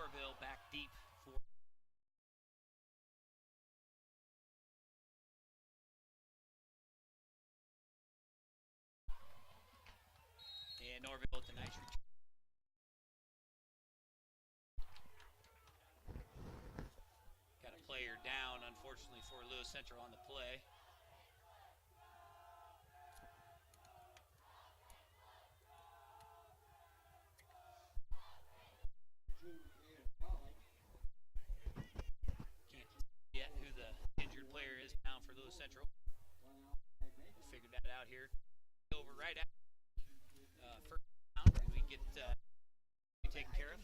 Norville back deep for and Norville with the nice return. Got a player down, unfortunately, for Lewis Central on the play. Can't yet who the injured player is down for Lewis Central. We'll figure that out here. Over right at first round, and we get taken care of.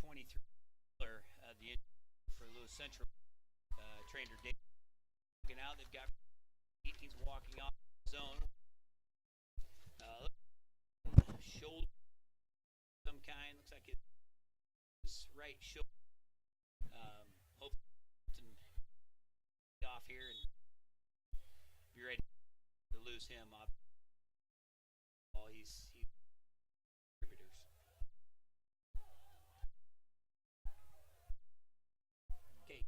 23 the for Lewis Central. Trainer Dave looking out. They've got 18's walking off the zone. Shoulder some kind. Looks like it's right shoulder. Hopefully off here and be ready to lose him off. He's contributors. Okay,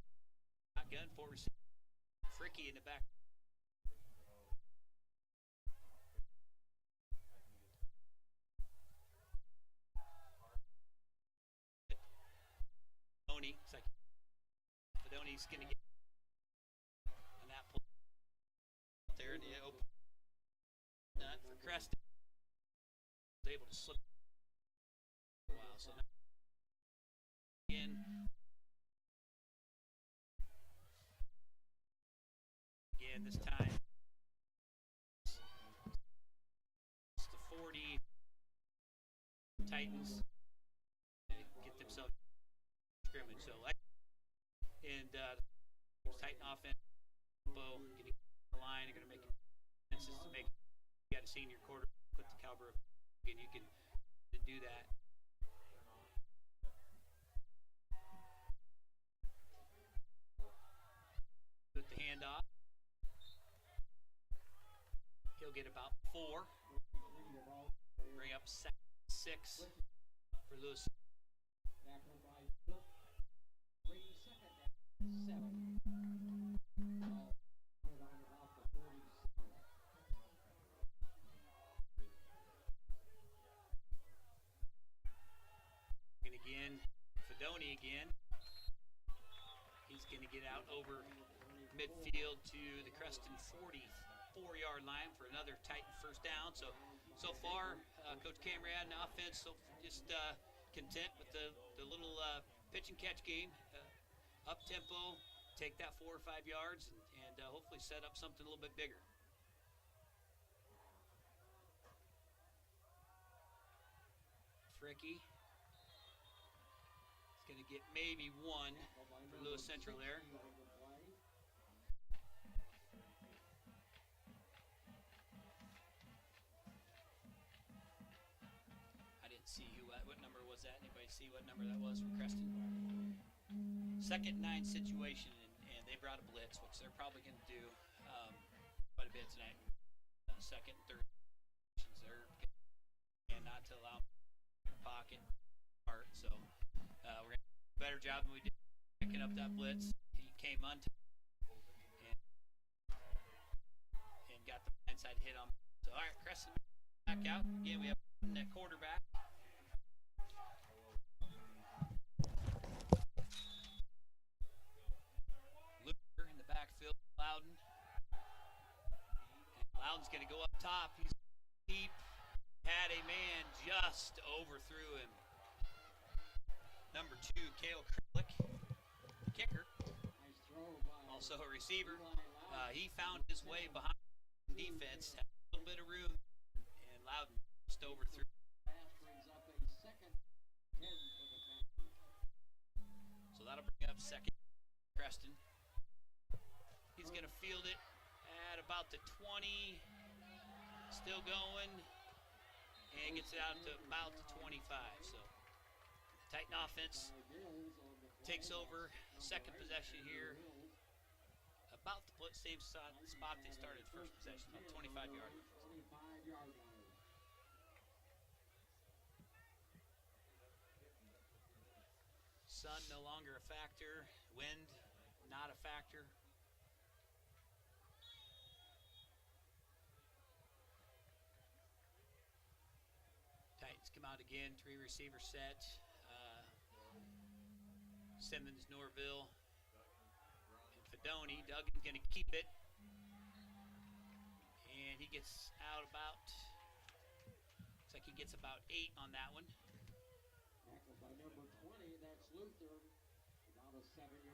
shotgun for receiver. Fricky in the back. Fedoni's going to get an apple there in the open. Nut for Creston. Was able to slip a while, so now again this time it's the 40 Titans get themselves scrimmage. So and Titan offense, getting the line, they're going to make senses to make. You got a senior quarter, put the caliber up, and you can do that. With the handoff, he'll get about 4. Bring up 6 for Lewis. Again, Fedoni again. He's going to get out over midfield to the Creston 44-yard line for another Titan first down. So far, Coach Camrad and offense just content with the little pitch and catch game. Up tempo, take that 4 or 5 yards, and hopefully set up something a little bit bigger. Fricky. Going to get maybe 1 for Lewis Central there. I didn't see what number was that. Anybody see what number that was from Creston? 2nd and 9 situation, and they brought a blitz, which they're probably going to do quite a bit tonight. 2nd and 3rd situations there, and not to allow pocket part. So we're going to do a better job than we did picking up that blitz. He came untied and got the inside hit on. So all right, Creston back out again. We have that quarterback. Luker in the backfield. Loudon. And Loudon's going to go up top. He's deep. Had a man just overthrew him. Number 2, Cale Krilick, kicker, also a receiver. He found his way behind the defense, had a little bit of room, and Loudon just overthrew. So that'll bring up 2nd, Creston. He's going to field it at about the 20, still going, and gets it out to about the 25. So Titan offense takes over second possession here, about the same spot they started first possession, about 25-yard line. Sun no longer a factor, wind not a factor. Titans come out again, 3 receiver set. Simmons, Norville, and Fedoni. Duggan's going to keep it. And he gets out about, looks like he gets about 8 on that one.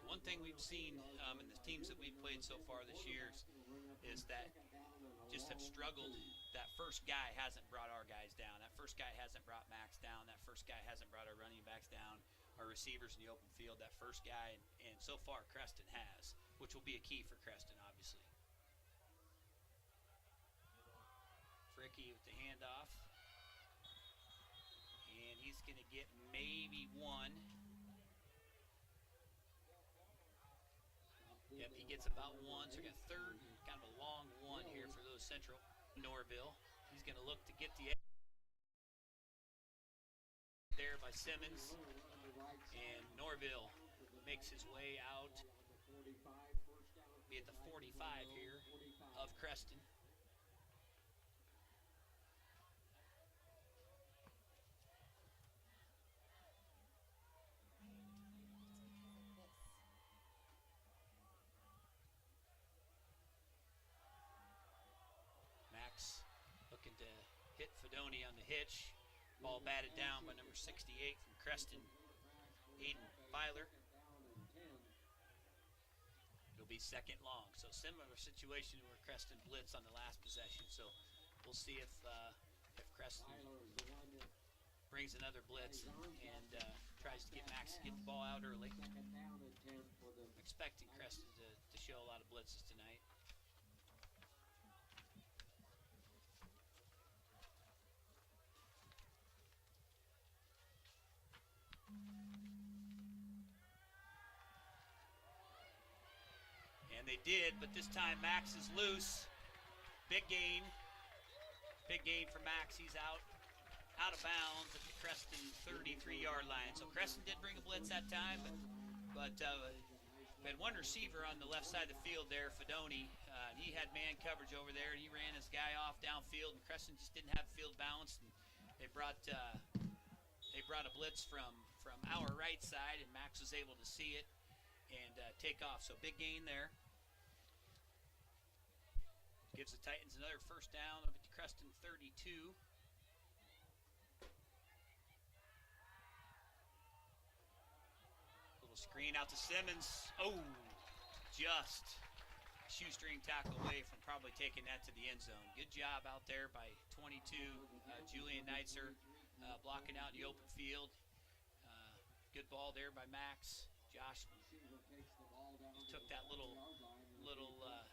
One thing we've seen in the teams that we've played so far this year is that just have struggled. That first guy hasn't brought our guys down. That first guy hasn't brought Max down. That first guy hasn't brought our running backs down, our receivers in the open field. That first guy, and so far Creston has, which will be a key for Creston, obviously. Fricky with the handoff. And he's going to get maybe 1. Yep, he gets about 1, so we got third, kind of a long 1 here for those Central. Norville, he's going to look to get the edge there by Simmons, and Norville makes his way out, be at the 45 here of Creston. Looking to hit Fedoni on the hitch. Ball batted down by number 68 from Creston, Aiden Filer. It'll be second long. So similar situation where Creston blitzed on the last possession. So we'll see if Creston brings another blitz and tries to get Max to get the ball out early. I'm expecting Creston to show a lot of blitzes tonight. And they did, but this time Max is loose. Big gain. Big gain for Max. He's out of bounds at the Creston 33-yard line. So Creston did bring a blitz that time, but we had one receiver on the left side of the field there, Fedoni. He had man coverage over there, and he ran his guy off downfield, and Creston just didn't have field balance. And they brought a blitz from our right side, and Max was able to see it and take off. So big gain there. Gives the Titans another first down up at the Creston 32. Little screen out to Simmons. Oh, just shoestring tackle away from probably taking that to the end zone. Good job out there by 22, Julian Neitzer, blocking out in the open field. Good ball there by Max. Josh took that little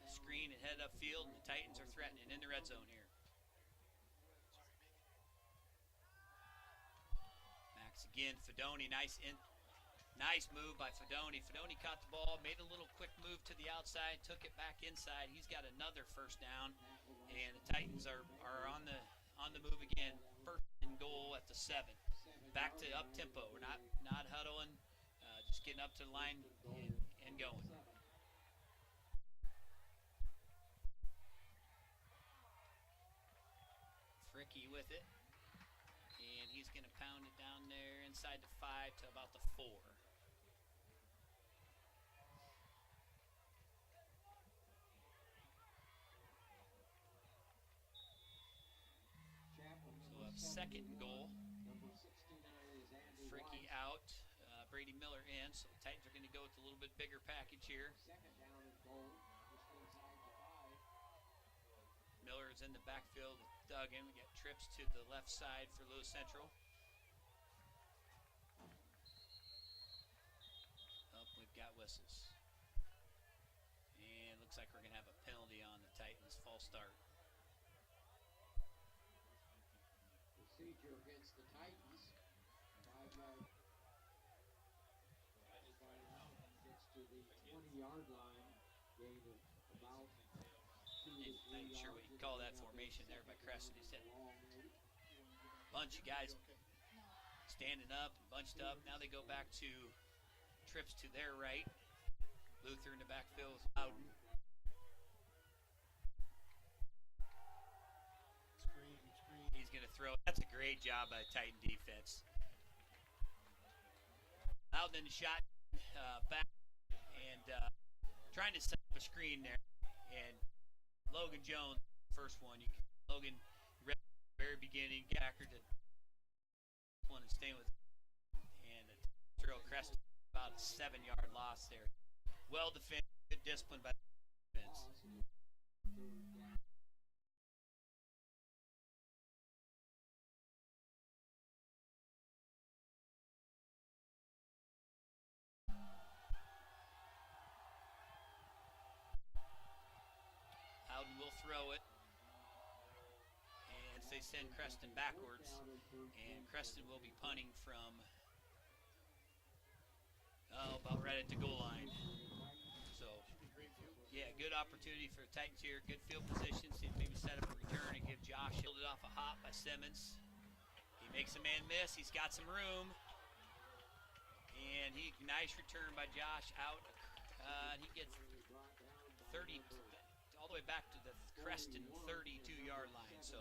screen and headed upfield, and the Titans are threatening in the red zone here. Max again, Fedoni, nice move by Fedoni. Fedoni caught the ball, made a little quick move to the outside, took it back inside. He's got another first down, and the Titans are on the move again. First and goal at the 7. Back to up tempo. We're not huddling, just getting up to the line and going. Fricky with it, and he's going to pound it down there inside the 5 to about the 4. So up second and goal. Fricky out, Brady Miller in, so the Titans are going to go with a little bit bigger package here. Miller is in the backfield with Duggan. We got trips to the left side for Lewis Central. Oh, we've got whistles. And looks like we're going to have a penalty on the Titans Not even sure what you call that formation there by Creston. He said bunch of guys standing up and bunched up. Now they go back to trips to their right. Luther in the backfield with Loudon. He's going to throw. That's a great job by the Titan defense. Loudon in the shot back and trying to set up a screen there. And Logan Jones, first one. Logan, read at the very beginning, Gacker to one and staying with. And throw Creston about a 7-yard loss there. Well defended, good discipline by the defense. Loudon will throw it. And they send Creston backwards. And Creston will be punting from about right at the goal line. So, yeah, good opportunity for the Titans here. Good field position. See if maybe set up a return and give Josh. Fielded off a hop by Simmons. He makes a man miss. He's got some room. And nice return by Josh out. He gets 30, all the way back to the Creston 32-yard line. So,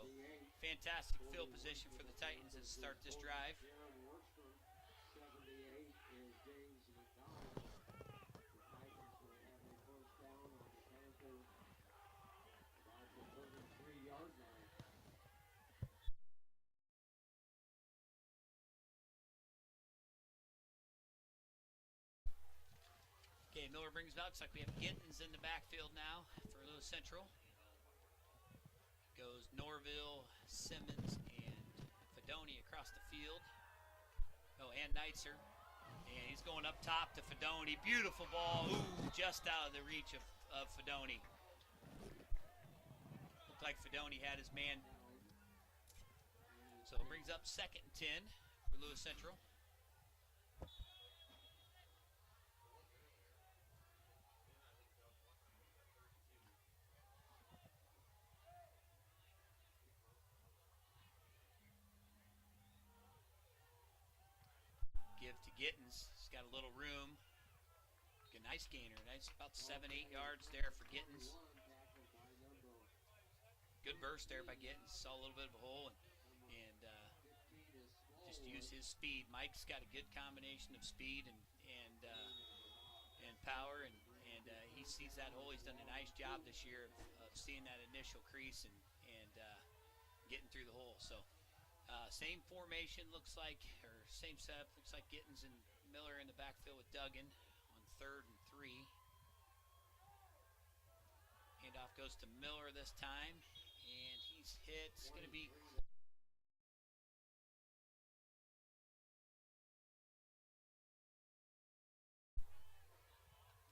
fantastic field position for the Titans to start this drive. Okay, Miller brings it up. Looks like we have Gittens in the backfield now for Lewis Central. Goes Norville, Simmons, and Fedoni across the field. Oh, and Neitzer. And he's going up top to Fedoni. Beautiful ball. Ooh, just out of the reach of Fedoni. Looked like Fedoni had his man. So it brings up 2nd and 10 for Lewis Central. Give to Gittens. He's got a little room. A nice gainer. Nice, about 7-8 yards there for Gittens. Good burst there by Gittens. Saw a little bit of a hole and just use his speed. Mike's got a good combination of speed and power, and he sees that hole. He's done a nice job this year of seeing that initial crease and getting through the hole. So. Same formation looks like, or same setup, looks like Gittens and Miller in the backfield with Duggan on 3rd and 3. Handoff goes to Miller this time, and he's hit. It's going to be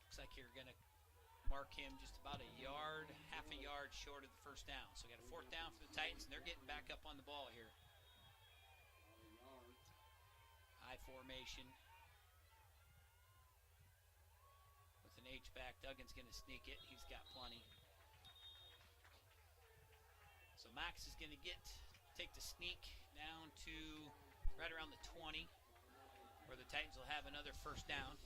looks like you're going to mark him just about a yard, half a yard short of the first down. So we got a 4th down for the Titans, and they're getting back up on the ball here. Formation with an H-back. Duggan's going to sneak it. He's got plenty. So Max is going to take the sneak down to right around the 20, where the Titans will have another 1st down.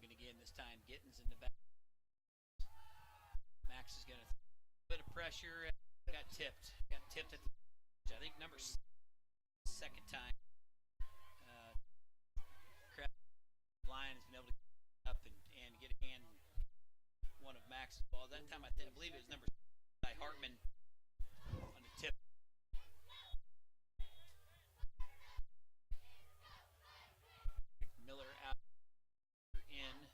Again, this time Gittens in the back. Max is going to a bit of pressure. Got tipped at the, I think, number 2nd time. Line has been able to get up and get a hand one of Max's ball. That time I believe it was number 6 by Hartman on the tip. Miller out in.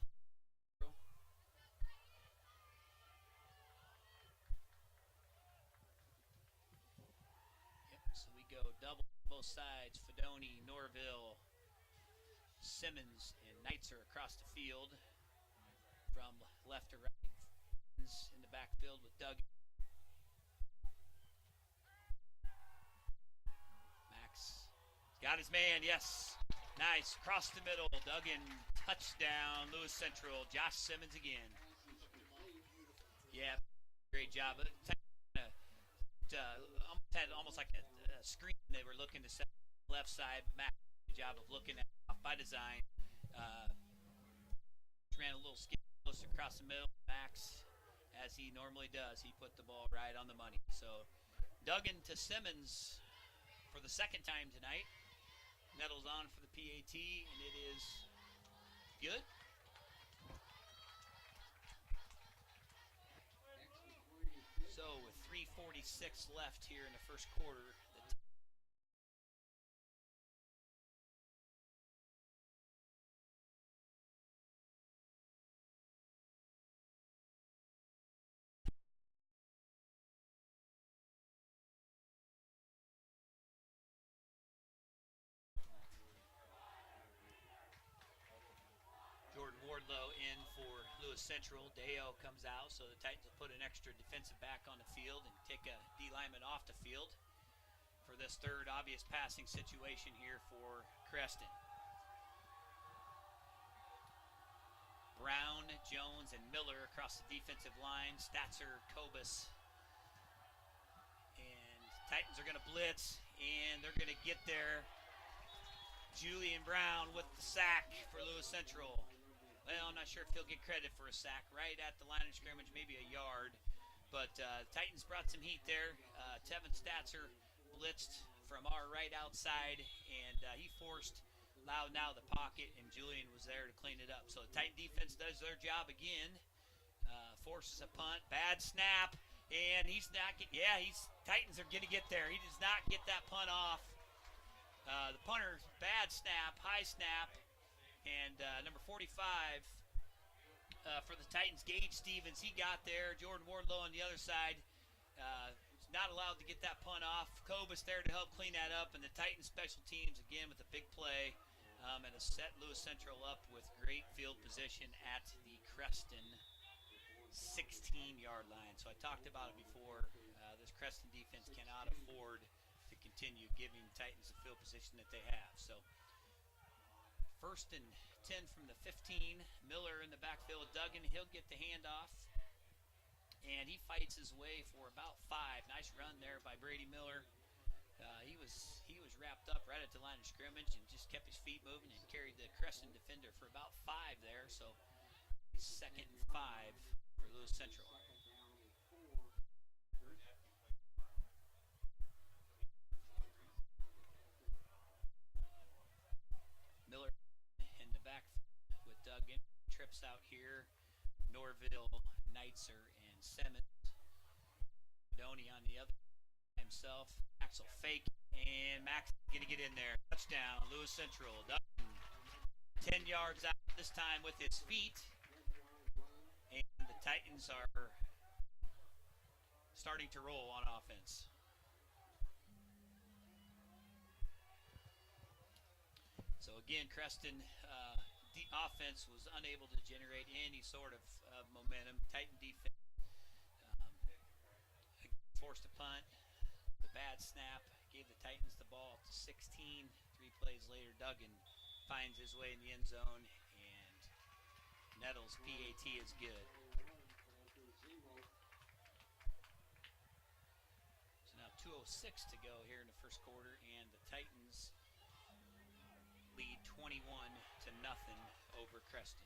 double both sides. Fedoni, Norville, Simmons, and Neitzer across the field from left to right. In the backfield with Doug. Max got his man, yes. Nice, across the middle. Duggan, touchdown, Lewis Central. Josh Simmons again. Yeah, great job. Had almost like a screen they were looking to set left side. Max did a job of looking at off by design. Ran a little skip close across the middle. Max, as he normally does, he put the ball right on the money. So Duggan to Simmons for the second time tonight. Nettles on for the PAT, and it is good. So with 3:46 left here in the first quarter, Jordan Wardlow in for Lewis Central. Deo comes out, so the Titans will put an extra defensive back on the field and take a D lineman off the field for this third obvious passing situation here for Creston. Brown, Jones, and Miller across the defensive line. Statzer, Kobus. And Titans are going to blitz, and they're going to get there. Julian Brown with the sack for Lewis Central. Well, I'm not sure if he'll get credit for a sack. Right at the line of scrimmage, maybe a yard. But Titans brought some heat there. Tevin Statzer blitzed from our right outside, and he forced Loudnow the pocket, and Julian was there to clean it up. So the Titan defense does their job again. Forces a punt. Bad snap, and he's not – Titans are going to get there. He does not get that punt off. The punter, bad snap, high snap, and number 45 for the Titans, Gage Stevens, he got there. Jordan Wardlow on the other side, not allowed to get that punt off. Kobus there to help clean that up, and the Titans special teams again with a big play and a set Lewis Central up with great field position at the Creston 16-yard line. So I talked about it before. This Creston defense cannot afford to continue giving Titans the field position that they have. So first and 10 from the 15. Miller in the backfield with Duggan. He'll get the handoff, and he fights his way for about 5. Nice run there by Brady Miller. He was wrapped up right at the line of scrimmage and just kept his feet moving and carried the Creston defender for about 5 there. So second and 5 for Lewis Central. Miller in the back with Duggan. Trips out here. Norville, Neitzer, and Simmons. Doney on the other himself. Max will fake, and Max is going to get in there. Touchdown, Lewis Central. Duggan 10 yards out this time with his feet. And the Titans are starting to roll on offense. So again, Creston, the offense was unable to generate any sort of momentum. Titan defense forced a punt. The bad snap gave the Titans the ball to 16. 3 plays later, Duggan finds his way in the end zone, and Nettles' PAT is good. So now 2:06 to go here in the first quarter, and the Titans lead 21-0 over Creston.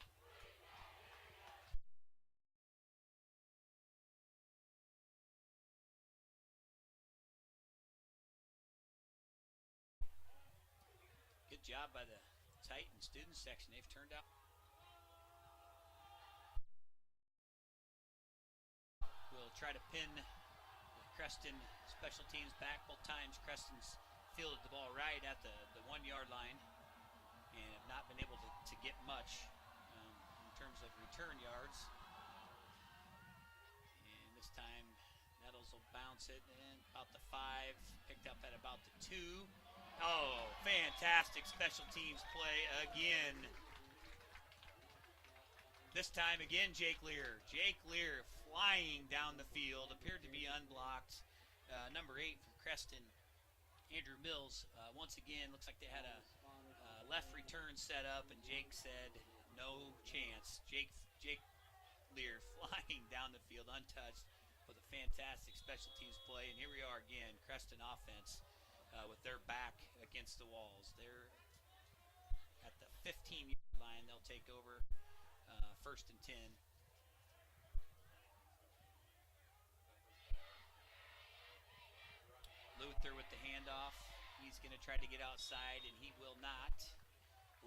Good job by the Titan student section. They've turned out. We'll try to pin the Creston special teams back. Both times Creston's fielded the ball right at the 1-yard line and have not been able to get much in terms of return yards. And this time Nettles will bounce it in about the 5, picked up at about the 2. Oh, fantastic special teams play again. This time again, Jake Lear. Jake Lear flying down the field, appeared to be unblocked. Number 8 from Creston, Andrew Mills. Once again, looks like they had a left return set up, and Jake said, no chance. Jake Lear flying down the field untouched with a fantastic special teams play. And here we are again, Creston offense with their back against the walls. They're at the 15-yard line. They'll take over. First and 10. Luther with the handoff. He's going to try to get outside, and he will not.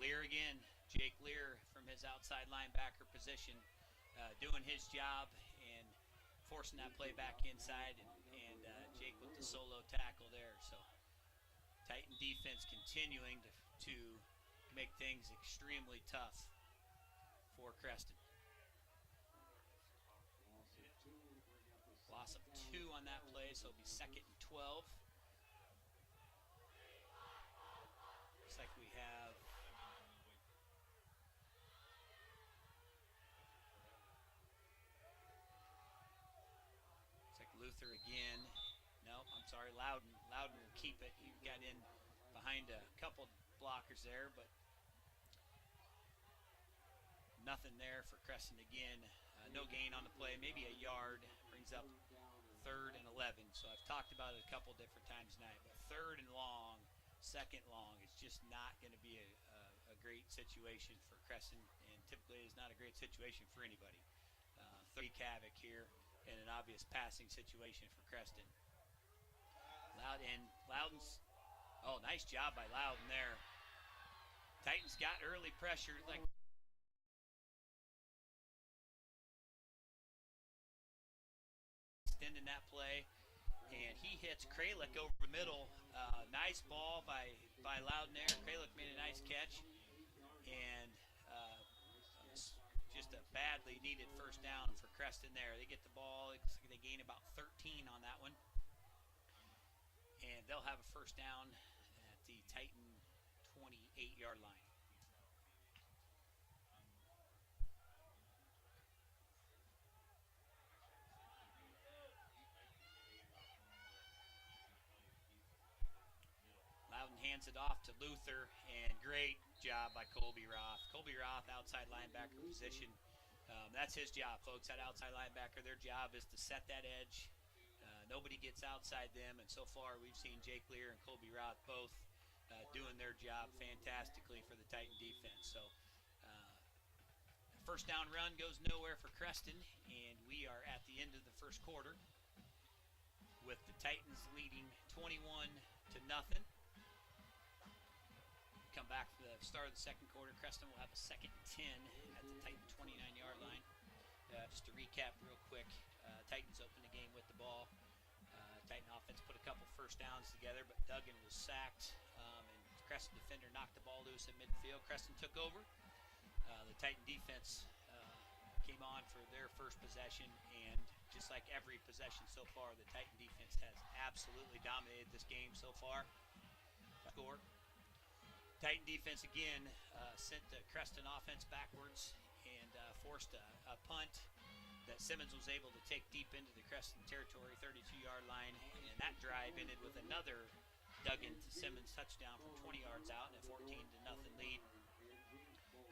Lear again. Jake Lear from his outside linebacker position, doing his job and forcing that play back inside, and Jake with the solo tackle there. So Titan defense continuing to make things extremely tough for Creston. Loss of 2 on that play, so it'll be 2nd and 12. Looks like we have Luther again. No, I'm sorry, Loudon. Loudon will keep it. He got in behind a couple blockers there, but nothing there for Creston again. No gain on the play, maybe a yard. Brings up 3rd and 11. So I've talked about it a couple different times tonight, but 3rd and long, 2nd long, it's just not going to be a great situation for Creston, and typically it's not a great situation for anybody. 3 havoc here, and an obvious passing situation for Creston. Loudon's, oh, nice job by Loudon there. Titans got early pressure, like extending that play, and he hits Kralik over the middle. Nice ball by Loudon there. Kralik made a nice catch, and just a badly needed first down for Creston there. They get the ball. It looks like they gain about 13 on that one, and they'll have a first down at the Titan 28-yard line. Hands it off to Luther, and great job by Colby Roth. Colby Roth, outside linebacker position. That's his job, folks. That outside linebacker, their job is to set that edge. Nobody gets outside them, and so far we've seen Jake Lear and Colby Roth both doing their job fantastically for the Titan defense. So first down run goes nowhere for Creston, and we are at the end of the first quarter with the Titans leading 21-0. Come back for the start of the second quarter. Creston will have a 2nd and 10 at the Titan 29-yard line. Just to recap real quick, Titans opened the game with the ball. Titan offense put a couple first downs together, but Duggan was sacked, and Creston defender knocked the ball loose at midfield. Creston took over. The Titan defense came on for their first possession, and just like every possession so far, the Titan defense has absolutely dominated this game so far. Score. Titan defense again sent the Creston offense backwards and forced a punt that Simmons was able to take deep into the Creston territory, 32-yard line, and that drive ended with another Duggan to Simmons touchdown from 20 yards out and a 14-0 lead.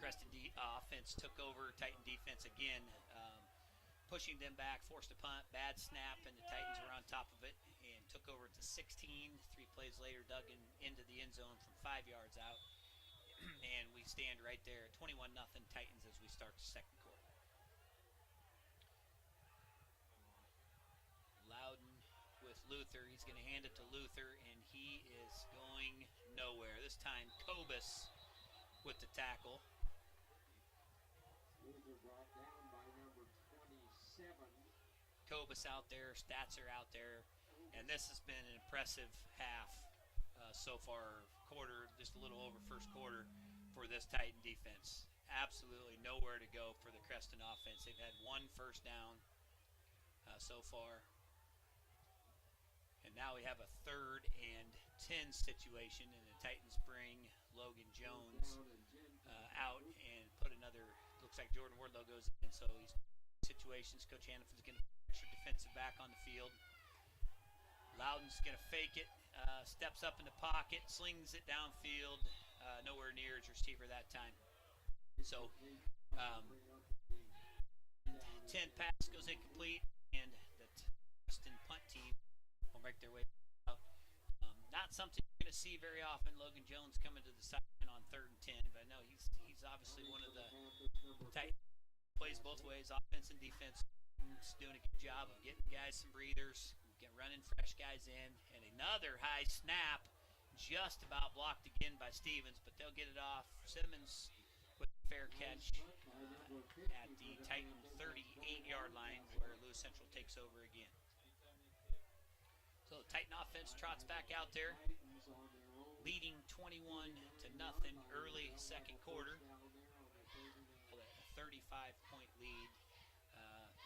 Creston offense took over. Titan defense again pushing them back, forced a punt, bad snap, and the Titans were on top of it and took over to 16. 3 plays later, Duggan into the end zone from 5 yards out, and we stand right there, 21-0 Titans as we start the second quarter. Loudon with Luther. He's going to hand it to Luther, and he is going nowhere. This time, Kobus with the tackle. Luther brought down by number 27. Kobus out there, stats are out there, and this has been an impressive half so far, quarter, just a little over first quarter for this Titan defense. Absolutely nowhere to go for the Creston offense. They've had 1 first down so far, and now we have a 3rd and 10 situation, and the Titans bring Logan Jones out and put another, looks like Jordan Wardlow goes in. So these situations, Coach Hannaford's going to put extra defensive back on the field. Loudon's going to fake it, steps up in the pocket, slings it downfield, nowhere near his receiver that time. So 10 pass goes incomplete, and the Creston punt team will make their way out. Not something you're going to see very often. Logan Jones coming to the sideline on 3rd and 10, but no, he's obviously one of the tight plays both ways, offense and defense. He's doing a good job of getting guys some breathers, running fresh guys in, and another high snap, just about blocked again by Stevens, but they'll get it off. Simmons with a fair catch at the Titan 38-yard line, where Lewis Central takes over again. So the Titan offense trots back out there, leading 21-0 early second quarter. A 35-point lead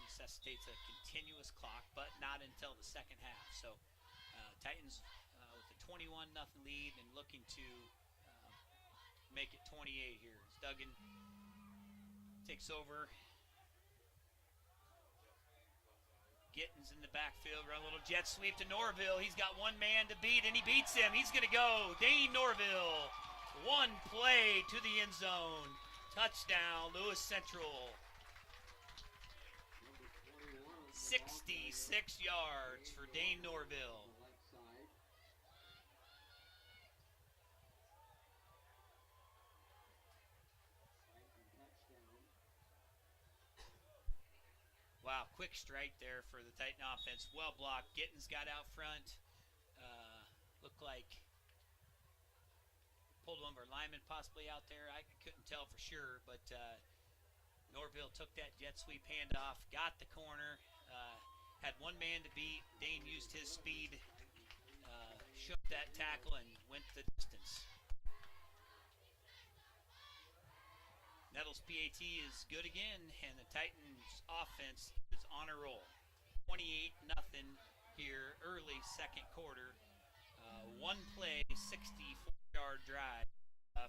necessitates a continuous clock, but not until the second half. So Titans with a 21-0 lead and looking to make it 28 here. As Duggan takes over. Gittins in the backfield, run a little jet sweep to Norville. He's got one man to beat, and he beats him. He's going to go. Dane Norville, one play to the end zone. Touchdown, Lewis Central. 66 yards for Dane Norville. Wow, quick strike there for the Titan offense. Well blocked. Gittins got out front. Looked like pulled one of our linemen possibly out there. I couldn't tell for sure, but Norville took that jet sweep handoff, got the corner, had one man to beat. Dane used his speed, shook that tackle, and went the distance. Nettles PAT is good again, and the Titans offense is on a roll. 28-0 here, early second quarter. One play, 64-yard drive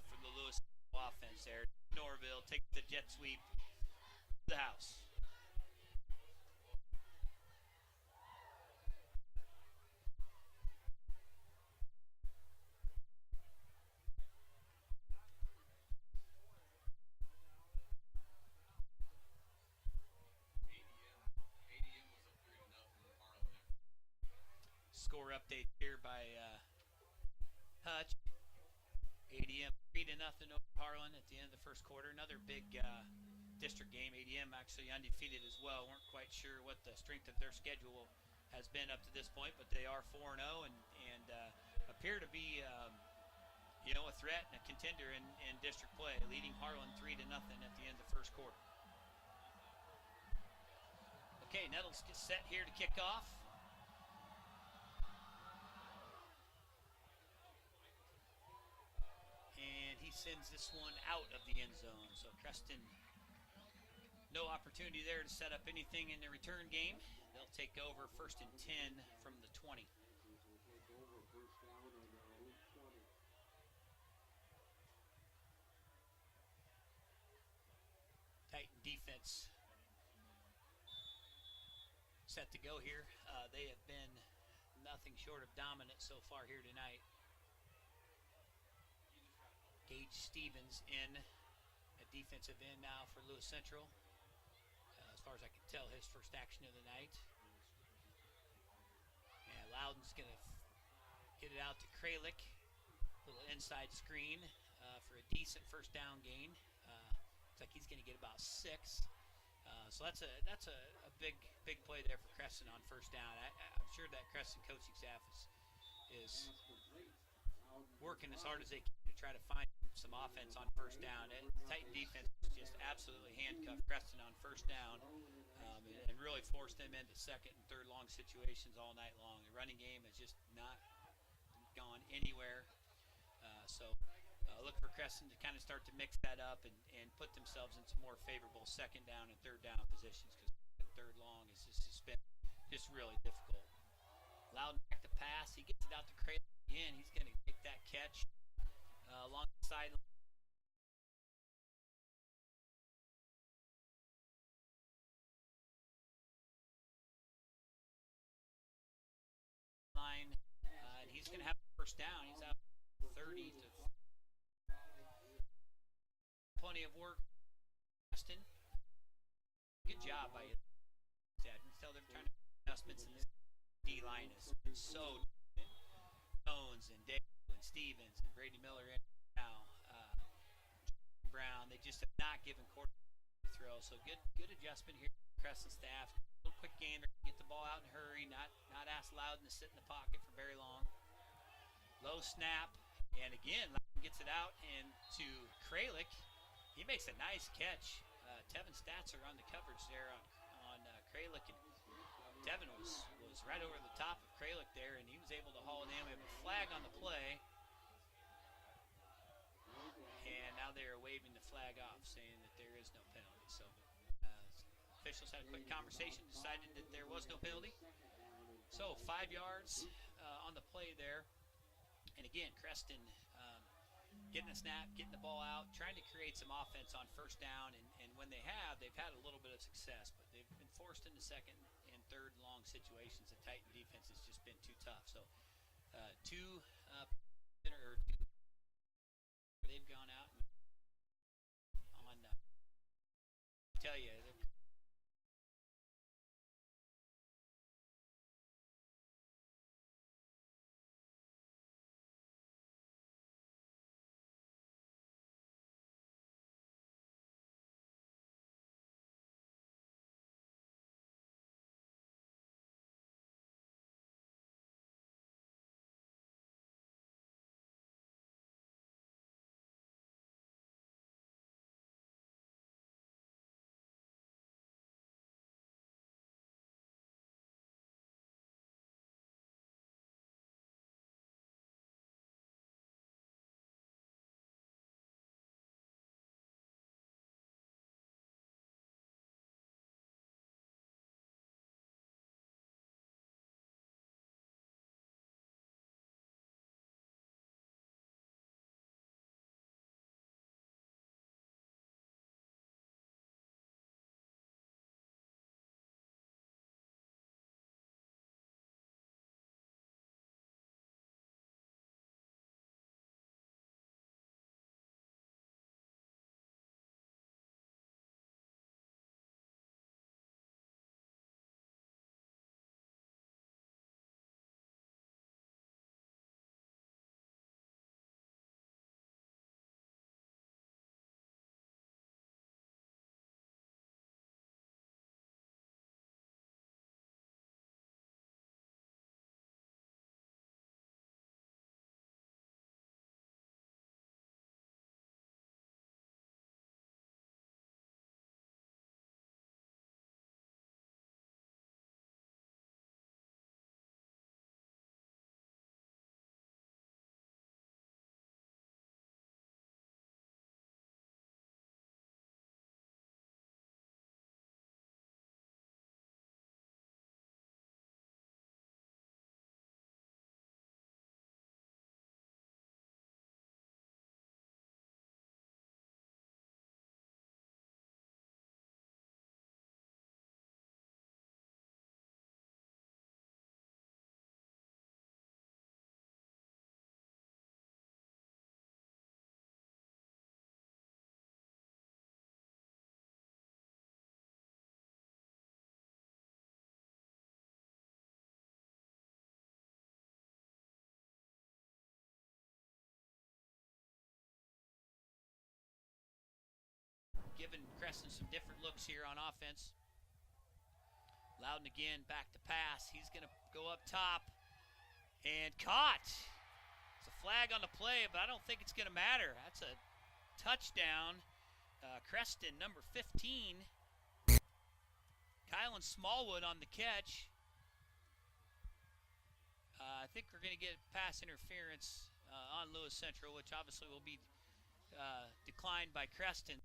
for the Lewis offense there. Norville takes the jet sweep to the house. Score update here by Hutch. ADM 3-0 over Harlan at the end of the first quarter. Another big district game. ADM actually undefeated as well. Weren't quite sure what the strength of their schedule has been up to this point, but they are 4-0 and appear to be a threat and a contender in district play, leading Harlan 3-0 at the end of the first quarter. Okay, Nettles gets set here to kick off. Sends this one out of the end zone. So Creston, no opportunity there to set up anything in the return game. They'll take over 1st and 10 from the 20. Titan defense set to go here. They have been nothing short of dominant so far here tonight. Gage Stevens in at defensive end now for Lewis Central. As far as I can tell, his first action of the night. And Loudon's going to get it out to Kralik. Little inside screen for a decent first down gain. Looks like he's going to get about 6. So that's a big play there for Creston on first down. I'm sure that Creston coaching staff is working as hard as they can to try to find some offense on first down. Titan defense just absolutely handcuffed Creston on first down and really forced them into second and third long situations all night long. The running game has just not gone anywhere. So look for Creston to kind of start to mix that up and put themselves in some more favorable second down and third down positions, because third long has just been really difficult. Loudon back to pass. He gets it out to Creston. Again, he's going to take that catch along the sideline. And he's going to have a first down. He's out 30 to plenty of work. Creston, good job by you. You can tell they're trying to make adjustments in this D line has been so Jones and Dave and Stevens and Brady Miller in now. Brown, they just have not given quarterback throw. So good adjustment here. Creston staff, a little quick game. They're gonna get the ball out in a hurry, not ask Loudon to sit in the pocket for very long. Low snap, and again Loudon gets it out and to Kralik. He makes a nice catch. Tevin Statzer on the coverage there on Kralik, and Tevin was right over the top of Kralik there, and he was able to haul it in. We have a flag on the play, and now they are waving the flag off, saying that there is no penalty. So officials had a quick conversation, decided that there was no penalty. So 5 yards on the play there, and again Creston getting a snap, getting the ball out, trying to create some offense on first down, and when they have, they've had a little bit of success, but they've been forced into second and third long situations. The Titan defense has just been too tough. So two they've gone out and on tell you giving Creston some different looks here on offense. Loudon again, back to pass. He's going to go up top and caught. It's a flag on the play, but I don't think it's going to matter. That's a touchdown. Creston, number 15. Kylan Smallwood on the catch. I think we're going to get pass interference on Lewis Central, which obviously will be declined by Creston.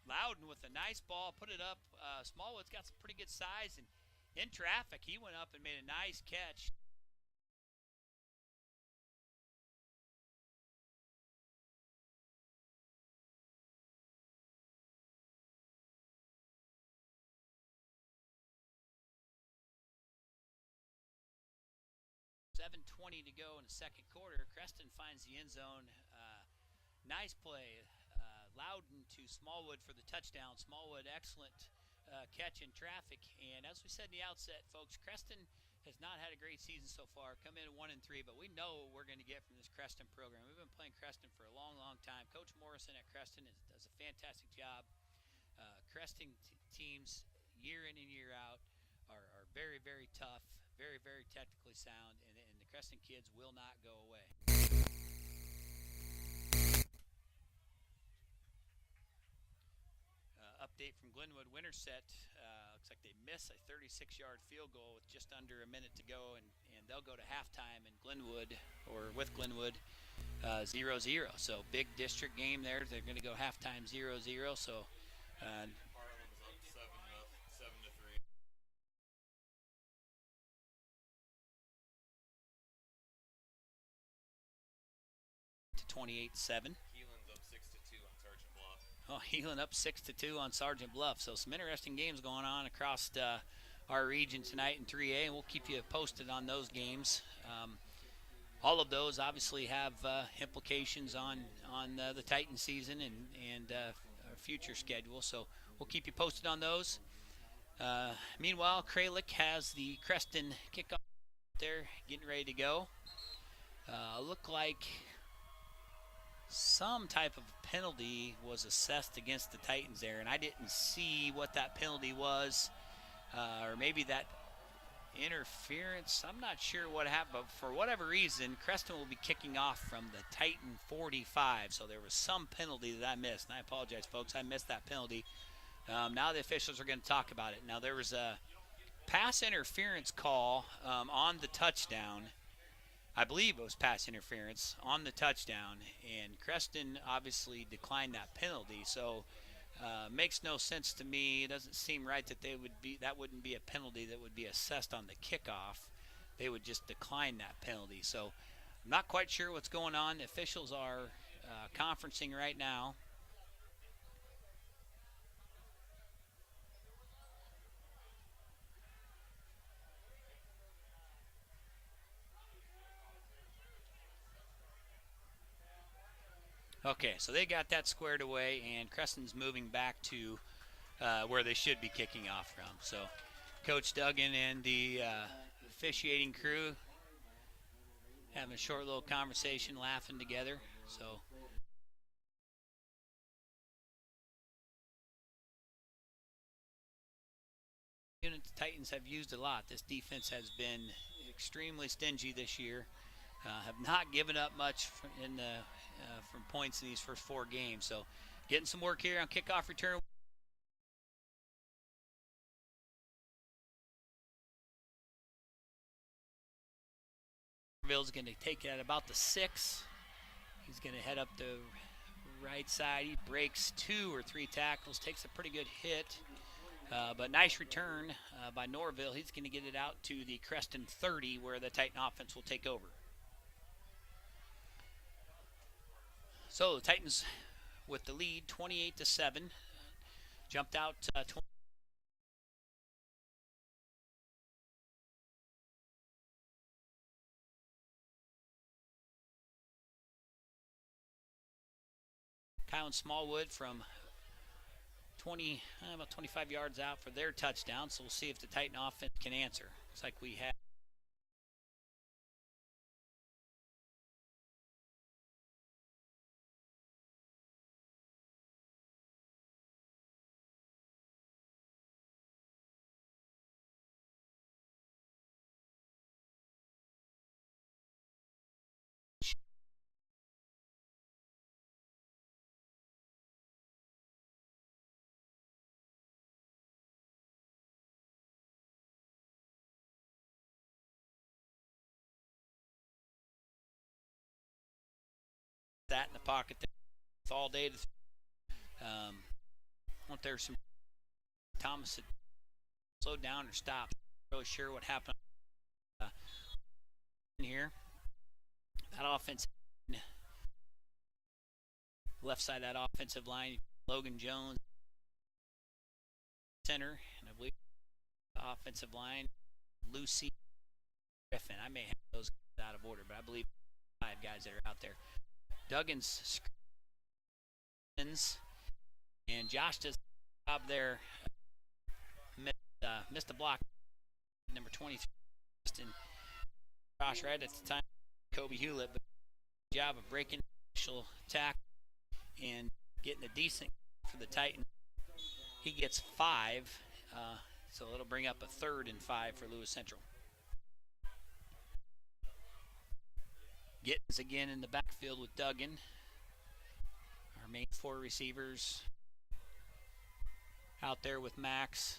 Loudon with a nice ball, put it up. Smallwood's got some pretty good size, and in traffic, he went up and made a nice catch. 7:20 to go in the second quarter. Creston finds the end zone. Nice play. Loudon to Smallwood for the touchdown. Smallwood, excellent catch in traffic. And as we said in the outset, folks, Creston has not had a great season so far. Come in 1-3, but we know what we're going to get from this Creston program. We've been playing Creston for a long, long time. Coach Morrison at Creston does a fantastic job. Creston teams, year in and year out, are very, very tough, very, very technically sound, and the Creston kids will not go away. Update from Glenwood Winterset. Looks like they miss a 36-yard field goal with just under a minute to go, and they'll go to halftime in Glenwood, or with Glenwood, 0-0. So big district game there. They're going to go halftime 0-0. So Harlem's up 7-3. To 28-7. Keelan's up 6-2 on Sergeant Bluff. Oh, Heelan up 6-2 on Sergeant Bluff. So some interesting games going on across our region tonight in 3A, and we'll keep you posted on those games. All of those obviously have implications on the Titan season and our future schedule. So we'll keep you posted on those. Meanwhile, Kralik has the Creston kickoff there, getting ready to go. Look like some type of penalty was assessed against the Titans there, and I didn't see what that penalty was, or maybe that interference. I'm not sure what happened, but for whatever reason, Creston will be kicking off from the Titan 45, so there was some penalty that I missed, and I apologize, folks. I missed that penalty. Now the officials are going to talk about it. Now there was a pass interference call on the touchdown. I believe it was pass interference on the touchdown, and Creston obviously declined that penalty. So makes no sense to me. It doesn't seem right that that wouldn't be a penalty that would be assessed on the kickoff. They would just decline that penalty. So I'm not quite sure what's going on. The officials are conferencing right now. Okay, so they got that squared away, and Creston's moving back to where they should be kicking off from. So Coach Duggan and the officiating crew having a short little conversation, laughing together. So unit the Titans have used a lot. This defense has been extremely stingy this year. Have not given up much from points in these first four games. So getting some work here on kickoff return. Ville's going to take it at about the 6. He's going to head up the right side. He breaks 2 or 3 tackles, takes a pretty good hit. But nice return by Norville. He's going to get it out to the Creston 30, where the Titan offense will take over. So the Titans with the lead, 28-7. Jumped out 20. Kyle Smallwood from about 25 yards out for their touchdown. So we'll see if the Titan offense can answer. Looks like we have. That in the pocket there all day. There's some Thomas had slowed down or stopped. Not really sure what happened in here. That offense, left side of that offensive line, Logan Jones, center, and I believe the offensive line, Lucy Griffin. I may have those out of order, but I believe 5 guys that are out there. Duggan's screens, and Josh does a job there. Missed a block. Number 23, Josh right at the time, Kobe Hewlett, but job of breaking initial tackle and getting a decent for the Titans. He gets 5, so it'll bring up a 3rd and 5 for Lewis Central. Gittens again in the backfield with Duggan. Our main 4 receivers out there with Max.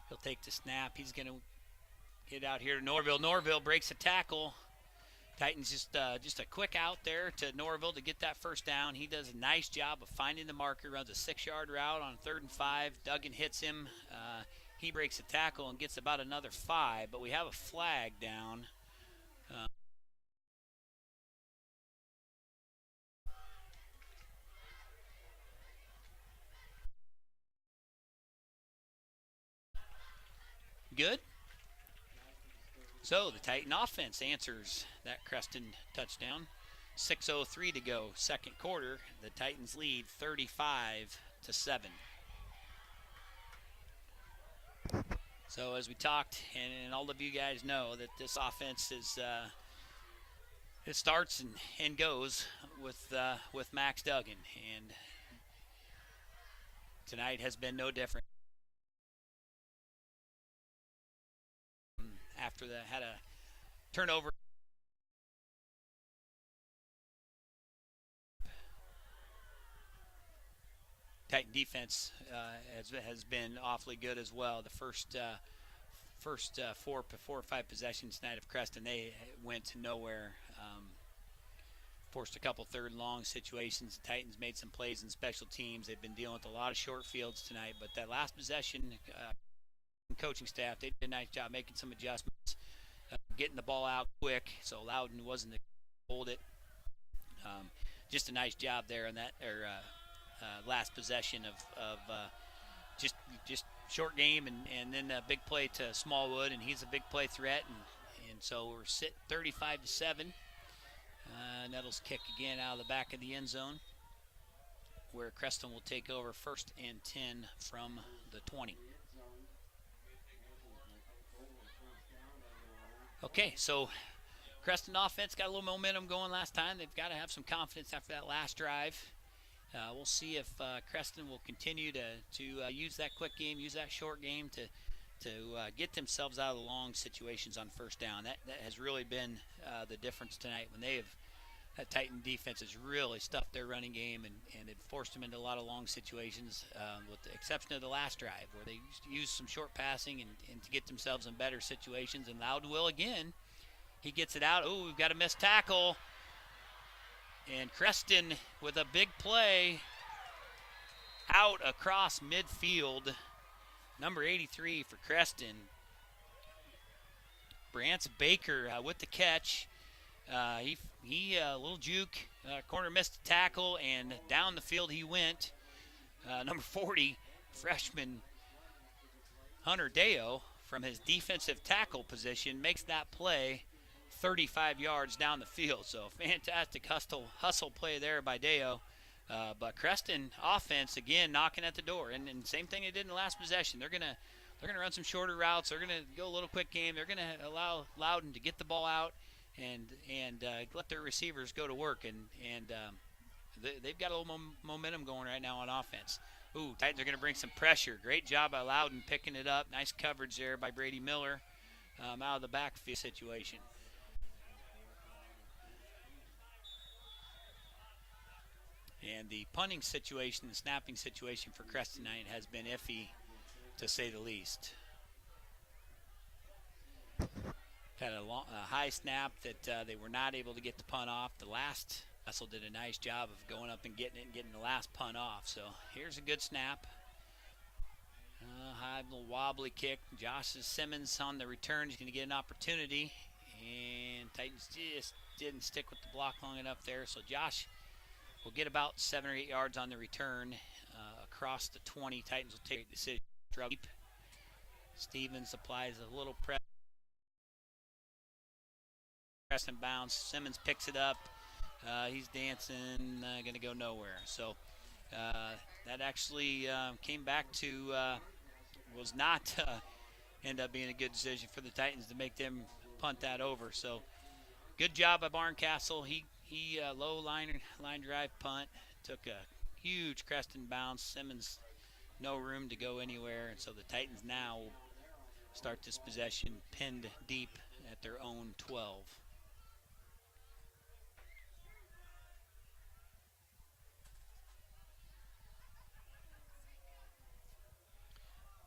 He'll take the snap. He's going to get out here to Norville. Norville breaks a tackle. Titans just a quick out there to Norville to get that first down. He does a nice job of finding the marker, runs a 6-yard route on 3rd and 5. Duggan hits him. He breaks a tackle and gets about another 5, but we have a flag down. Good. So the Titan offense answers that Creston touchdown. 6:03 to go, second quarter. The Titans lead 35-7. So as we talked, and all of you guys know that this offense is it starts and goes with Max Duggan, and tonight has been no different. After that, had a turnover. Titan defense has been awfully good as well. The first 4 or 5 possessions tonight of Creston, they went nowhere. Forced a couple 3rd and long situations. The Titans made some plays in special teams. They've been dealing with a lot of short fields tonight, but that last possession, coaching staff, they did a nice job making some adjustments, getting the ball out quick, so Loudon wasn't to hold it. Just a nice job there on that last possession of just short game, and then a big play to Smallwood, and he's a big play threat, and so we're sitting 35-7. Nettles kick again out of the back of the end zone, where Creston will take over 1st and 10 from the 20. Okay, so Creston offense got a little momentum going last time. They've got to have some confidence after that last drive. We'll see if Creston will continue to use that quick game, use that short game to get themselves out of the long situations on first down. That has really been the difference tonight, when that Titan defense has really stuffed their running game and it forced them into a lot of long situations, with the exception of the last drive, where they used some short passing and to get themselves in better situations. And Loudon will again. He gets it out. Oh, we've got a missed tackle. And Creston with a big play out across midfield. Number 83 for Creston. Brance Baker with the catch. He a little juke. Corner missed the tackle, and down the field he went. Number 40, freshman Hunter Deo, from his defensive tackle position, makes that play 35 yards down the field. So fantastic hustle play there by Deo. But Creston offense again knocking at the door, and same thing they did in the last possession. They're gonna run some shorter routes. They're gonna go a little quick game. They're gonna allow Loudon to get the ball out and let their receivers go to work. And they've got a little momentum going right now on offense. Ooh, Titans are gonna bring some pressure. Great job by Loudon picking it up. Nice coverage there by Brady Miller out of the backfield situation. And the punting situation, the snapping situation for Creston tonight has been iffy, to say the least. Had a high snap that they were not able to get the punt off. The last Russell did a nice job of going up and getting it and getting the last punt off. So here's a good snap. High little wobbly kick. Josh Simmons on the return. He's going to get an opportunity. And Titans just didn't stick with the block long enough there. So Josh will get about 7 or 8 yards on the return across the 20. Titans will take the decision. Stevens applies a little pressure. Creston bounce. Simmons picks it up. He's dancing, going to go nowhere. So that actually came back to was not end up being a good decision for the Titans to make them punt that over. So good job by Barncastle. He low line drive punt, took a huge Creston bounce. Simmons no room to go anywhere, and so the Titans now start this possession pinned deep at their own 12.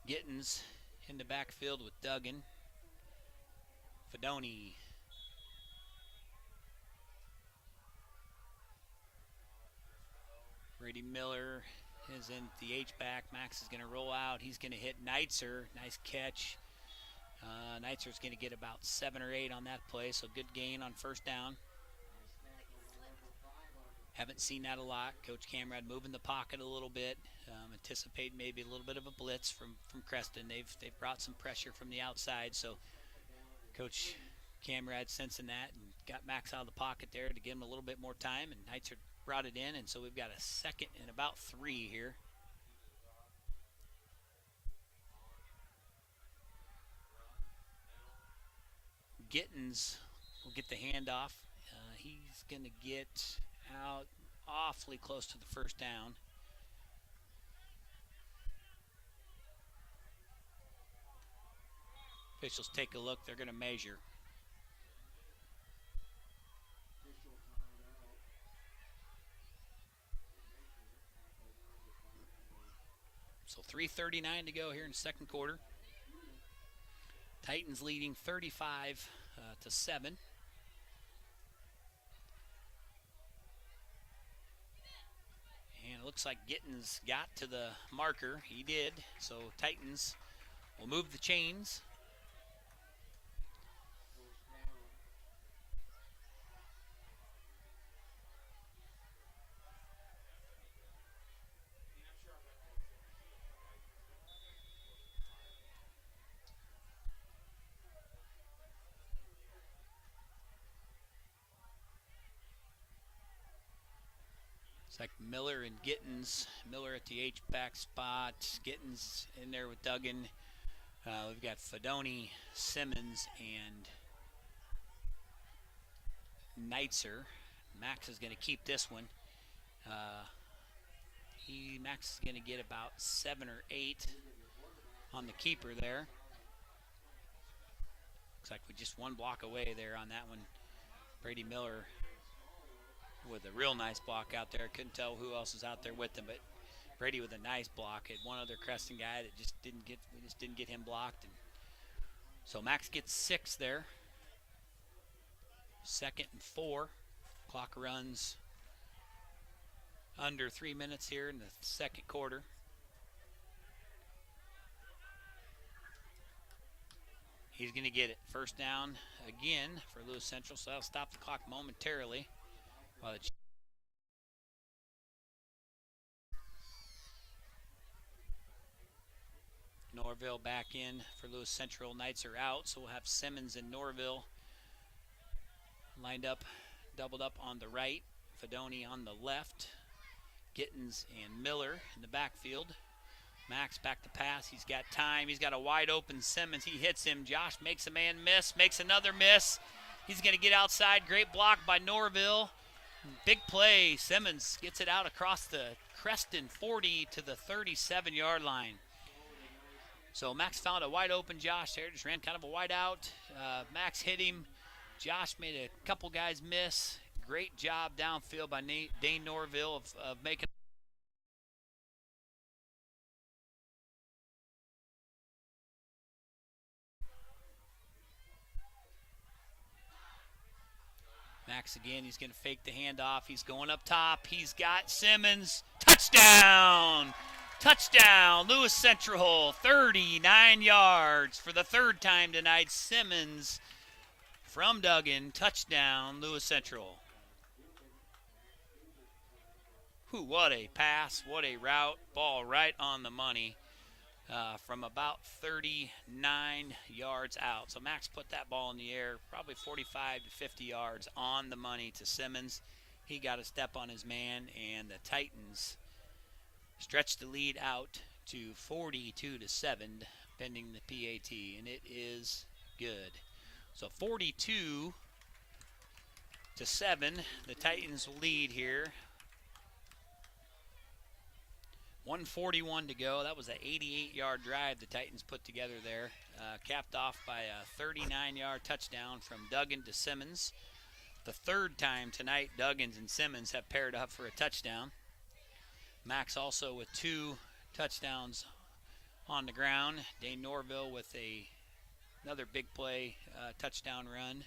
Gittens in the backfield with Duggan. Fedoni. Brady Miller is in the H-back. Max is going to roll out. He's going to hit Neitzer. Nice catch. Neitzer's going to get about 7 or 8 on that play, so good gain on first down. Haven't seen that a lot. Coach Camrad moving the pocket a little bit. Anticipate maybe a little bit of a blitz from Creston. They've brought some pressure from the outside, so Coach Camrad sensing that and got Max out of the pocket there to give him a little bit more time, and Neitzer brought it in, and so we've got a 2nd and about 3 here. Gittens will get the handoff. He's going to get out awfully close to the first down. Officials take a look. They're going to measure. So 3:39 to go here in the second quarter. Titans leading 35 to 7. And it looks like Gittens got to the marker. He did. So Titans will move the chains. It's like Miller and Gittens. Miller at the H-back spot. Gittens in there with Duggan. We've got Fedoni, Simmons, and Neitzer. Max is going to keep this one. Max is going to get about 7 or 8 on the keeper there. Looks like we're just one block away there on that one. Brady Miller with a real nice block out there. Couldn't tell who else was out there with him, but Brady with a nice block. Had one other Creston guy that we just didn't get him blocked. And so Max gets 6 there. 2nd and 4. Clock runs under 3 minutes here in the second quarter. He's going to get it. First down again for Lewis Central, so that'll stop the clock momentarily. While Norville back in for Lewis Central. Knights are out, so we'll have Simmons and Norville lined up, doubled up on the right. Fedoni on the left. Gittens and Miller in the backfield. Max back to pass. He's got time. He's got a wide open Simmons. He hits him. Josh makes a man miss, makes another miss. He's going to get outside. Great block by Norville. Big play. Simmons gets it out across the Creston 40 to the 37-yard line. So Max found a wide open Josh there. Just ran kind of a wide out. Max hit him. Josh made a couple guys miss. Great job downfield by Dane Norville of making. Max again, he's going to fake the handoff. He's going up top. He's got Simmons. Touchdown! Touchdown! Lewis Central, 39 yards for the third time tonight. Simmons from Duggan. Touchdown, Lewis Central. What a pass. What a route. Ball right on the money. from about 39 yards out. So Max put that ball in the air, probably 45 to 50 yards on the money to Simmons. He got a step on his man, and the Titans stretched the lead out to 42 to 7, pending the PAT, and it is good. So 42 to 7, the Titans lead here. 141 to go. That was an 88-yard drive the Titans put together there, capped off by a 39-yard touchdown from Duggan to Simmons. The third time tonight Duggins and Simmons have paired up for a touchdown. Max also with 2 touchdowns on the ground. Dane Norville with another big play touchdown run.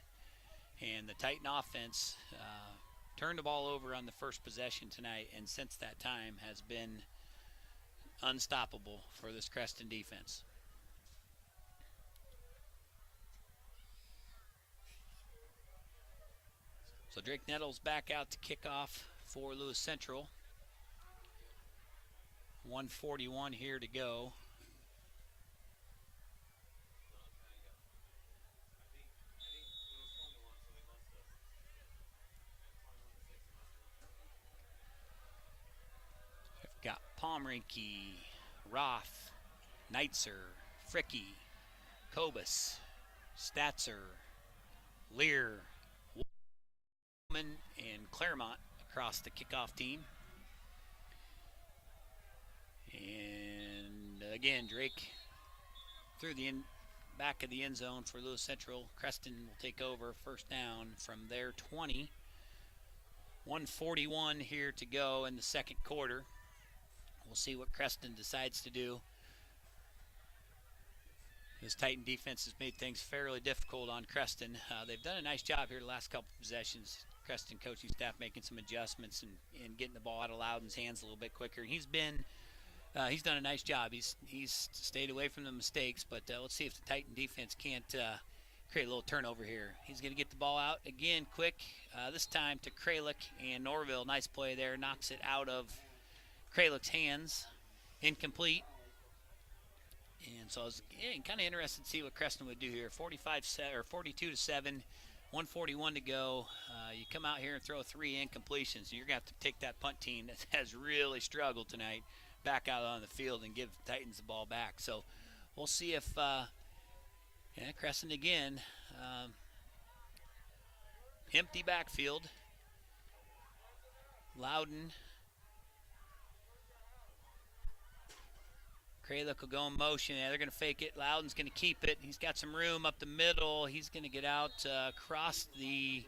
And the Titan offense turned the ball over on the first possession tonight, and since that time has been unstoppable for this Creston defense. So Drake Nettles back out to kick off for Lewis Central. 141 here to go. We've got Pomrinke, Roth, Neitzer, Fricky, Kobus, Statzer, Lear, and Claremont across the kickoff team. And again, Drake through the back of the end zone for Lewis Central. Creston will take over first down from their 20. 141 here to go in the second quarter. We'll see what Creston decides to do. This Titan defense has made things fairly difficult on Creston. They've done a nice job here the last couple of possessions. Creston coaching staff making some adjustments and getting the ball out of Loudon's hands a little bit quicker. And he's done a nice job. He's stayed away from the mistakes, but let's see if the Titan defense can't create a little turnover here. He's going to get the ball out again quick, this time to Kralik and Norville. Nice play there, knocks it out of Kralik's hands, incomplete. And so I was kind of interested to see what Creston would do here. 42 to 7, 141 to go. You come out here and throw 3 incompletions. You're going to have to take that punt team that has really struggled tonight back out on the field and give the Titans the ball back. So we'll see if Creston again. Empty backfield. Loudon. Kralik will go in motion. They're going to fake it. Loudon's going to keep it. He's got some room up the middle. He's going to get out across the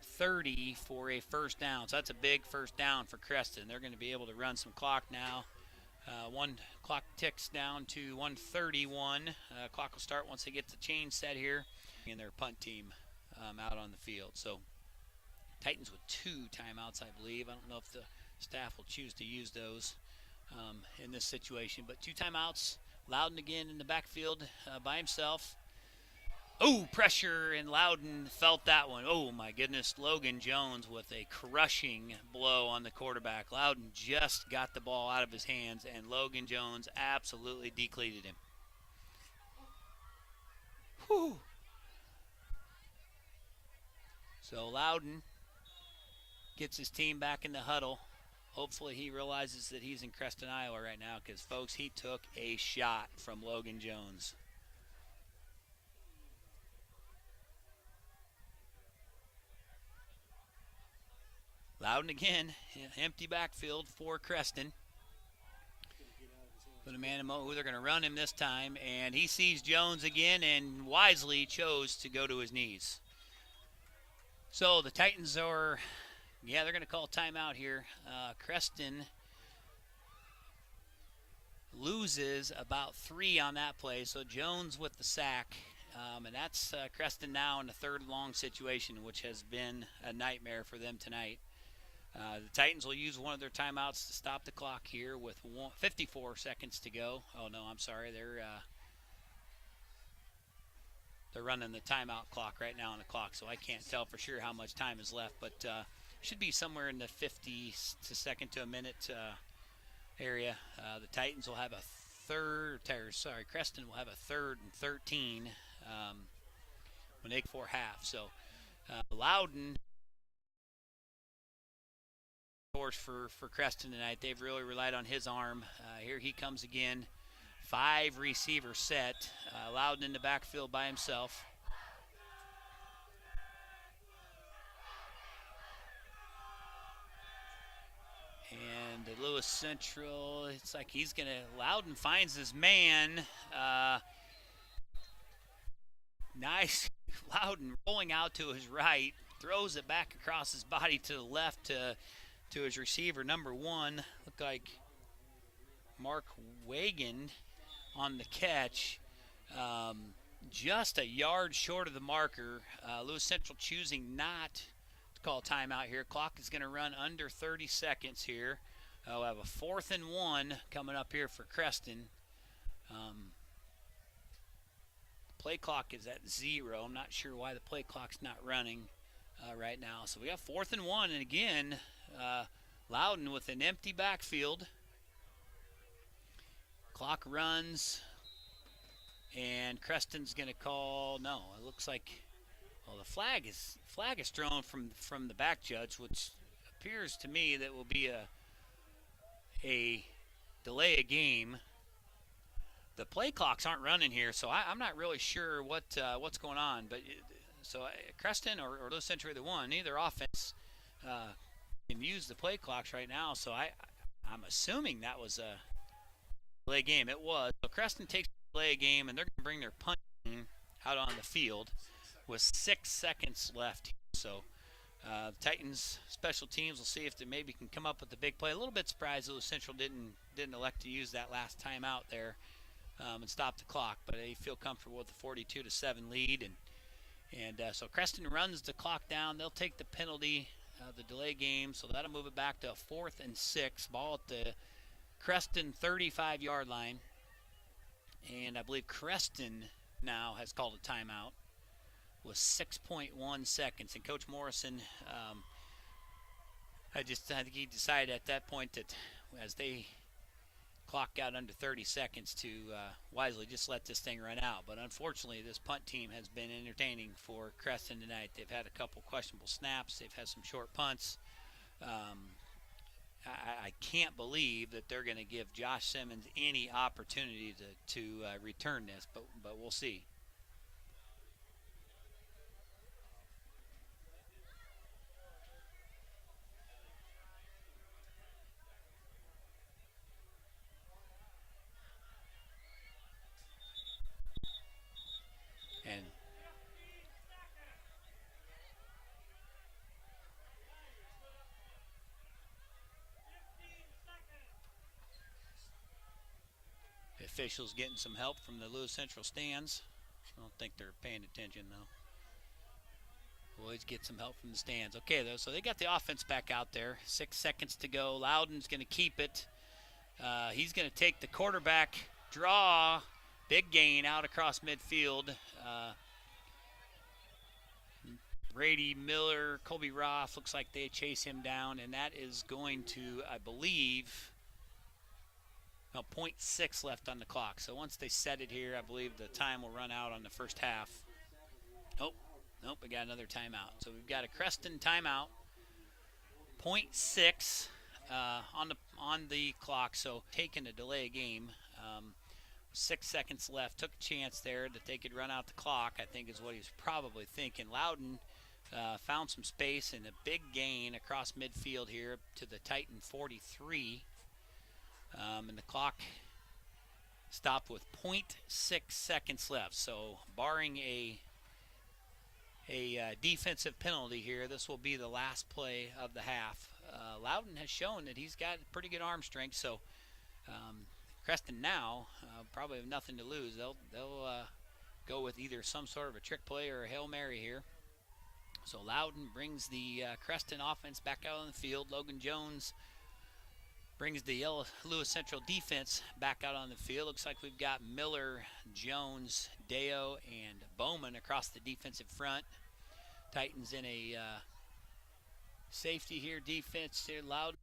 30 for a first down. So that's a big first down for Creston. They're going to be able to run some clock now. One clock ticks down to 1:31. Clock will start once they get the chain set here. And their punt team out on the field. So Titans with 2 timeouts, I believe. I don't know if the staff will choose to use those in this situation. But 2 timeouts. Loudon again in the backfield by himself. Oh, pressure, and Loudon felt that one. Oh, my goodness. Logan Jones with a crushing blow on the quarterback. Loudon just got the ball out of his hands, and Logan Jones absolutely decleated him. Whew. So Loudon gets his team back in the huddle. Hopefully he realizes that he's in Creston, Iowa right now, because, folks, he took a shot from Logan Jones. Loudon again, empty backfield for Creston. Put a man in motion. They're going to run him this time, and he sees Jones again and wisely chose to go to his knees. So the Titans are, they're going to call timeout here. Creston loses about 3 on that play, so Jones with the sack. And that's Creston now in the 3rd long situation, which has been a nightmare for them tonight. The Titans will use one of their timeouts to stop the clock here with 54 seconds to go. Oh, no, I'm sorry. They're running the timeout clock right now on the clock, so I can't tell for sure how much time is left. But should be somewhere in the 50 to second to a minute area. The Titans will have a Creston will have a 3rd and 13 when they for half. So Loudon, of course, for Creston tonight, they've really relied on his arm. Here he comes again. 5 receiver set. Loudon in the backfield by himself. And the Lewis Central, it's like he's going to, Loudon finds his man. Nice. Loudon rolling out to his right, throws it back across his body to the left to his receiver, number 1. Looked like Mark Wagon on the catch. Just a yard short of the marker. Lewis Central choosing not to call timeout here. Clock is going to run under 30 seconds here. We'll have a 4th and 1 coming up here for Creston. Play clock is at 0. I'm not sure why the play clock's not running right now. So we got 4th and 1, and again, Loudon with an empty backfield. Clock runs, and Creston's going to call. No, it looks like, well, the flag is thrown from the back judge, which appears to me that will be a delay a game. The play clocks aren't running here, so I'm not really sure what's going on. But so Creston or Lewis Central, either one, either offense can use the play clocks right now. So I'm assuming that was a delay game. It was. So Creston takes the delay game, and they're going to bring their punt team out on the field with 6 seconds left. So the Titans special teams will see if they maybe can come up with the big play. A little bit surprised Lewis Central didn't elect to use that last timeout there. And stop the clock, but they feel comfortable with the 42-7 lead, and so Creston runs the clock down. They'll take the penalty, the delay game, so that'll move it back to a 4th and 6. Ball at the Creston 35-yard line, and I believe Creston now has called a timeout with 6.1 seconds. And Coach Morrison, I think he decided at that point that as they clock out under 30 seconds to wisely just let this thing run out. But unfortunately, this punt team has been entertaining for Creston tonight. They've had a couple questionable snaps. They've had some short punts. I can't believe that they're going to give Josh Simmons any opportunity to return this, but we'll see. And the officials getting some help from the Lewis Central stands. I don't think they're paying attention, though. Always get some help from the stands. Okay, though, so they got the offense back out there. 6 seconds to go. Loudon's going to keep it. He's going to take the quarterback draw. Big gain out across midfield. Brady Miller, Colby Roth, looks like they chase him down, and that is going to, I believe, 0.6 left on the clock. So once they set it here, I believe the time will run out on the first half. Nope, we got another timeout. So we've got a Creston timeout, 0.6 on the clock. So taking a delay game. 6 seconds left. Took a chance there that they could run out the clock, I think is what he was probably thinking. Loudon found some space and a big gain across midfield here to the Titan 43. And the clock stopped with 0.6 seconds left. So barring a defensive penalty here, this will be the last play of the half. Loudon has shown that he's got pretty good arm strength, so Creston now probably have nothing to lose. They'll go with either some sort of a trick play or a Hail Mary here. So Loudon brings the Creston offense back out on the field. Logan Jones brings the Lewis Central defense back out on the field. Looks like we've got Miller, Jones, Deo, and Bowman across the defensive front. Titans in a safety here, defense here. Loudon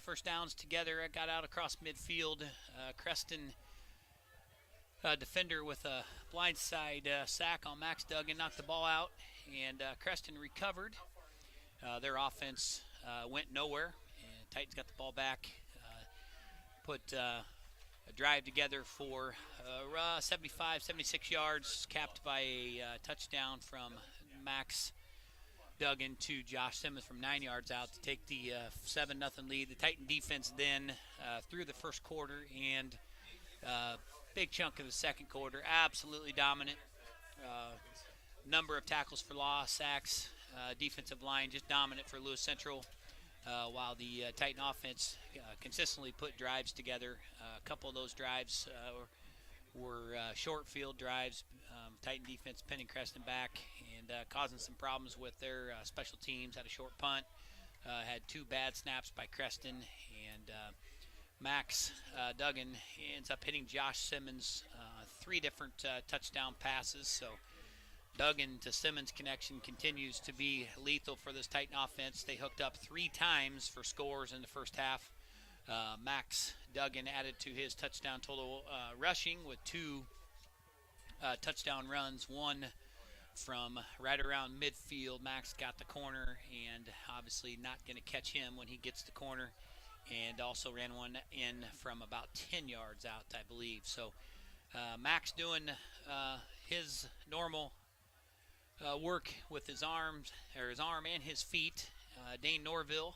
first downs together. Got out across midfield. Creston defender with a blindside sack on Max Duggan, knocked the ball out, and Creston recovered. Their offense went nowhere, and Titans got the ball back, put a drive together for 75, 76 yards, capped by a touchdown from Max Duggan to Josh Simmons from 9 yards out to take the 7-0 lead. The Titan defense then, through the first quarter and big chunk of the second quarter, absolutely dominant. Number of tackles for loss, sacks, defensive line just dominant for Lewis Central, while the Titan offense consistently put drives together. A couple of those drives were short field drives. Titan defense pinning Creston back and causing some problems with their special teams. Had a short punt, had 2 bad snaps by Creston, and Max Duggan ends up hitting Josh Simmons 3 different touchdown passes. So Duggan to Simmons connection continues to be lethal for this Titan offense. They hooked up 3 times for scores in the first half. Max Duggan added to his touchdown total rushing with 2 touchdown runs, one from right around midfield. Max got the corner, and obviously not going to catch him when he gets the corner, and also ran one in from about 10 yards out, I believe. So Max doing his normal work with his arms, or his arm and his feet. Dane Norville,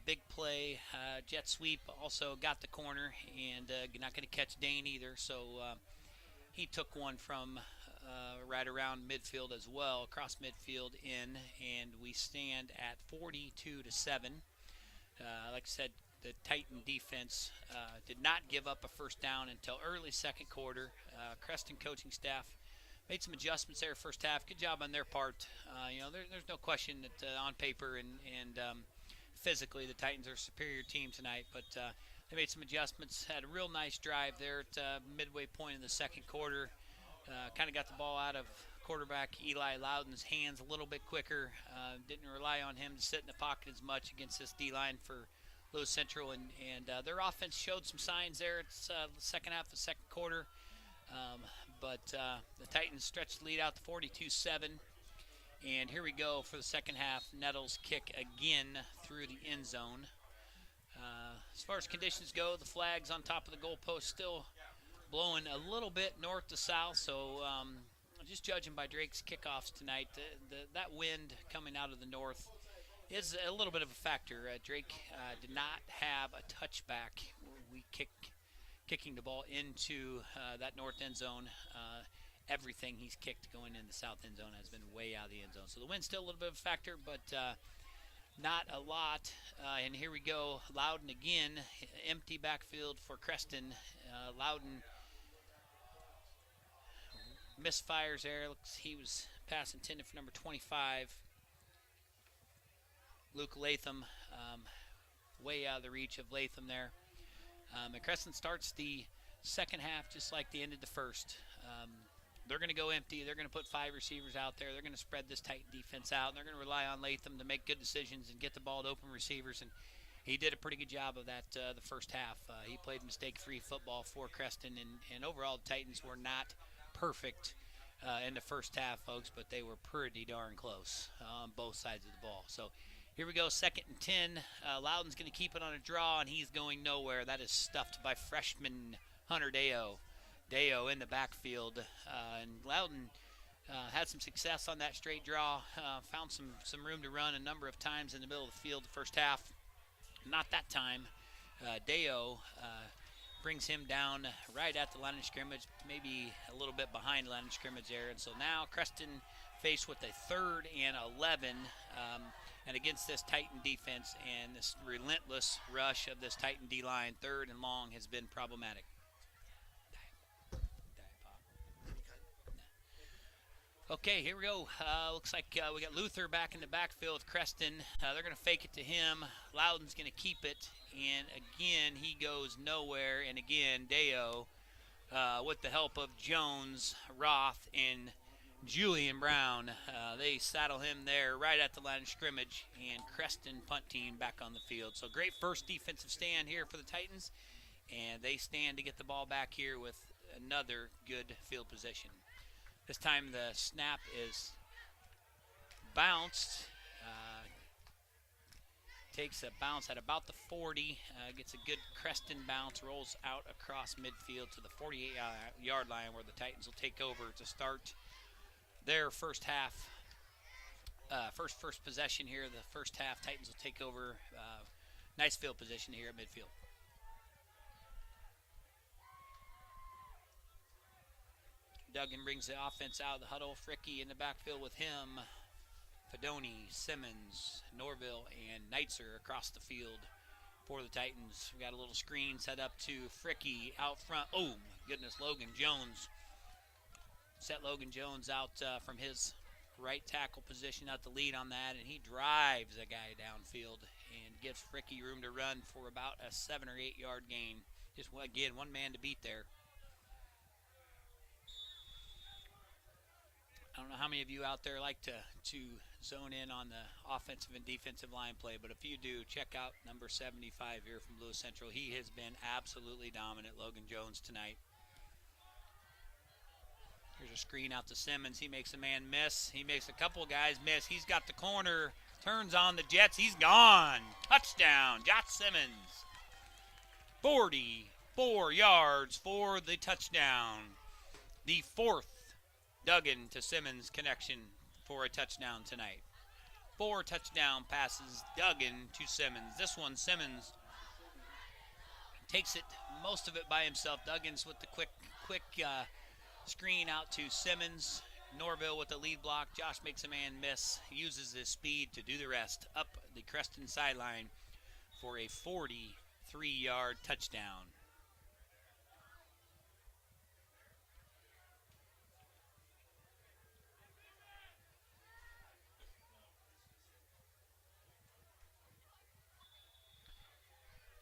big play, jet sweep, also got the corner, and not going to catch Dane either. So he took one from right around midfield as well, across midfield in, and we stand at 42-7. Like I said, the Titan defense did not give up a first down until early second quarter. Creston coaching staff made some adjustments there first half. Good job on their part. There's no question that on paper and physically the Titans are a superior team tonight, but they made some adjustments. Had a real nice drive there at midway point in the second quarter. Kind of got the ball out of quarterback Eli Loudon's hands a little bit quicker. Didn't rely on him to sit in the pocket as much against this D-line for Lewis Central, and their offense showed some signs there. It's the second half of the second quarter, but the Titans stretched the lead out to 42-7. And here we go for the second half. Nettles kick again through the end zone. As far as conditions go, the flag's on top of the goalpost, still blowing a little bit north to south. So just judging by Drake's kickoffs tonight, that wind coming out of the north is a little bit of a factor. Drake did not have a touchback. We kicking the ball into that north end zone. Everything he's kicked going in the south end zone has been way out of the end zone. So the wind's still a little bit of a factor, but not a lot. And here we go. Loudon again. Empty backfield for Creston. Loudon misfires there. Looks he was pass intended for number 25. Luke Latham, way out of the reach of Latham there. And Creston starts the second half just like they ended the first. They're going to go empty. They're going to put 5 receivers out there. They're going to spread this Titan defense out. And they're going to rely on Latham to make good decisions and get the ball to open receivers. And he did a pretty good job of that the first half. He played mistake-free football for Creston. And overall, the Titans were not perfect in the first half, folks, but they were pretty darn close on both sides of the ball. So here we go, 2nd and 10. Loudon's going to keep it on a draw, and he's going nowhere. That is stuffed by freshman Hunter Deo. Deo in the backfield, and Loudon had some success on that straight draw, found some room to run a number of times in the middle of the field the first half. Not that time. Deo brings him down right at the line of scrimmage, maybe a little bit behind the line of scrimmage there. And so now Creston faced with a 3rd and 11, and against this Titan defense and this relentless rush of this Titan D-line, 3rd and long has been problematic. Okay, here we go. Looks like we got Luther back in the backfield with Creston. They're going to fake it to him. Loudon's going to keep it. And again, he goes nowhere. And again, Deo, with the help of Jones, Roth, and Julian Brown. They saddle him there right at the line of scrimmage, and Creston punt team back on the field. So great first defensive stand here for the Titans, and they stand to get the ball back here with another good field position. This time the snap is bounced. Takes a bounce at about the 40, gets a good Creston bounce, rolls out across midfield to the 48-yard line where the Titans will take over to start their first half. First possession here, the first half. Titans will take over. Nice field position here at midfield. Duggan brings the offense out of the huddle. Fricky in the backfield with him. Fedoni, Simmons, Norville, and Neitzer across the field for the Titans. We got a little screen set up to Fricky out front. Oh, my goodness, Logan Jones. Set Logan Jones out from his right tackle position out the lead on that, and he drives a guy downfield and gives Fricky room to run for about a 7 or 8 yard gain. Just, again, one man to beat there. I don't know how many of you out there like to zone in on the offensive and defensive line play, but if you do, check out number 75 here from Lewis Central. He has been absolutely dominant, Logan Jones, tonight. Here's a screen out to Simmons. He makes a man miss. He makes a couple guys miss. He's got the corner, turns on the Jets. He's gone. Touchdown, Josh Simmons. 44 yards for the touchdown. The fourth Duggan to Simmons connection for a touchdown tonight. 4 touchdown passes, Duggan to Simmons. This one, Simmons takes it, most of it by himself. Duggan's with the quick screen out to Simmons. Norville with the lead block. Josh makes a man miss. He uses his speed to do the rest. Up the Creston sideline for a 43-yard touchdown.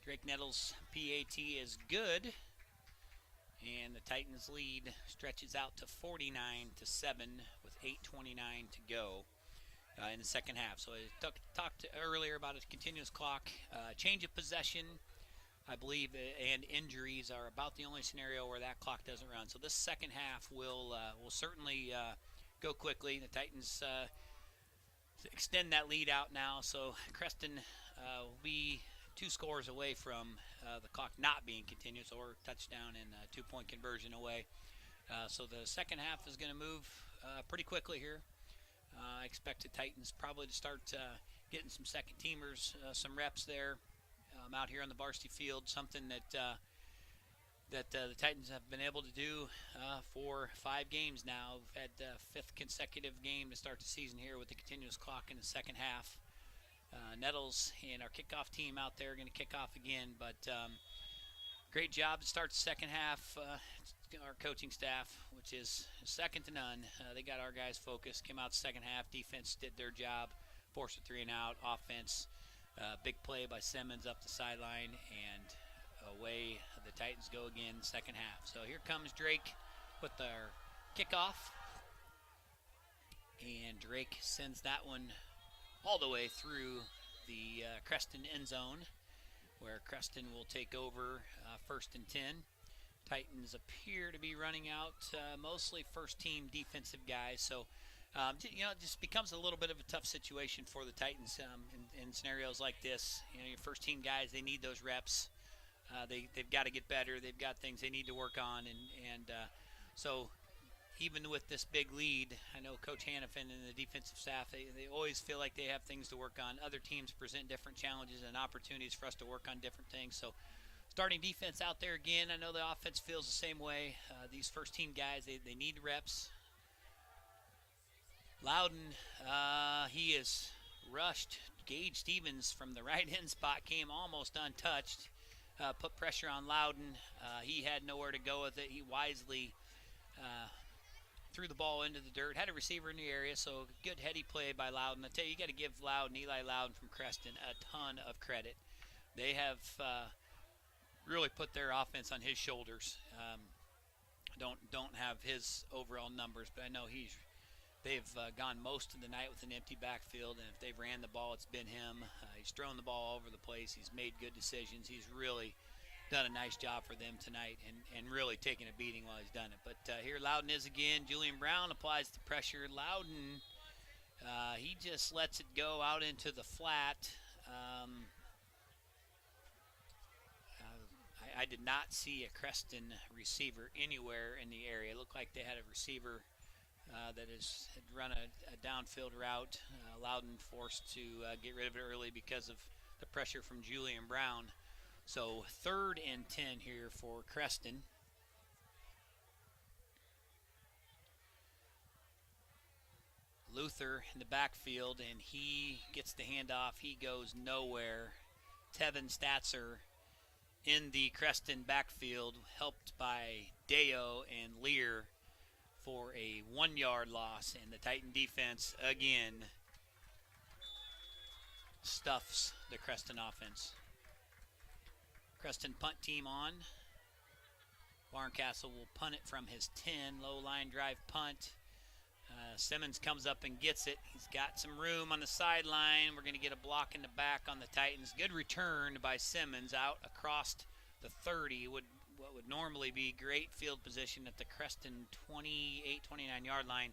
Drake Nettles' PAT is good, and the Titans' lead stretches out to 49-7 with 8:29 to go in the second half. So I talked earlier about a continuous clock, change of possession, I believe, and injuries are about the only scenario where that clock doesn't run. So this second half will certainly go quickly. The Titans extend that lead out now, so Creston will be 2 scores away from the clock not being continuous, or touchdown and 2-point conversion away. So the second half is going to move pretty quickly here. I expect the Titans probably to start getting some second teamers, some reps there out here on the varsity field, something that the Titans have been able to do for 5 games now. We've had the 5th consecutive game to start the season here with the continuous clock in the second half. Nettles and our kickoff team out there are going to kick off again, but great job to start the second half. Our coaching staff, which is second to none, they got our guys focused, came out second half. Defense did their job, forced a 3 and out. Offense, big play by Simmons up the sideline, and away the Titans go again second half. So here comes Drake with their kickoff, and Drake sends that one all the way through the Creston end zone, where Creston will take over first and 10. Titans appear to be running out mostly first-team defensive guys, so it just becomes a little bit of a tough situation for the Titans in scenarios like this. Your first-team guys, they need those reps. They've got to get better. They've got things they need to work on, and so even with this big lead, I know Coach Hannafin and the defensive staff, they always feel like they have things to work on. Other teams present different challenges and opportunities for us to work on different things. So starting defense out there again, I know the offense feels the same way. These first-team guys, they need reps. Loudon, he is rushed. Gage Stevens from the right end spot came almost untouched. Put pressure on Loudon. He had nowhere to go with it. He wisely threw the ball into the dirt, had a receiver in the area, so good heady play by Loudon. I tell you, you got to give Eli Loudon from Creston a ton of credit. They have really put their offense on his shoulders. Don't have his overall numbers, but I know he's they've gone most of the night with an empty backfield, and if they've ran the ball, it's been him. He's thrown the ball all over the place. He's made good decisions. He's really done a nice job for them tonight and really taken a beating while he's done it. But here Loudon is again. Julian Brown applies the pressure. Loudon, he just lets it go out into the flat. I did not see a Creston receiver anywhere in the area. It looked like they had a receiver that had run a downfield route. Loudon forced to get rid of it early because of the pressure from Julian Brown. So 3rd and 10 here for Creston. Luther in the backfield, and he gets the handoff. He goes nowhere. Tevin Statzer in the Creston backfield, helped by Deo and Lear for a 1-yard loss, and the Titan defense again stuffs the Creston offense. Creston punt team on. Barncastle will punt it from his 10, low line drive punt. Simmons comes up and gets it. He's got some room on the sideline. We're going to get a block in the back on the Titans. Good return by Simmons out across the 30. What would normally be great field position at the Creston 28, 29-yard line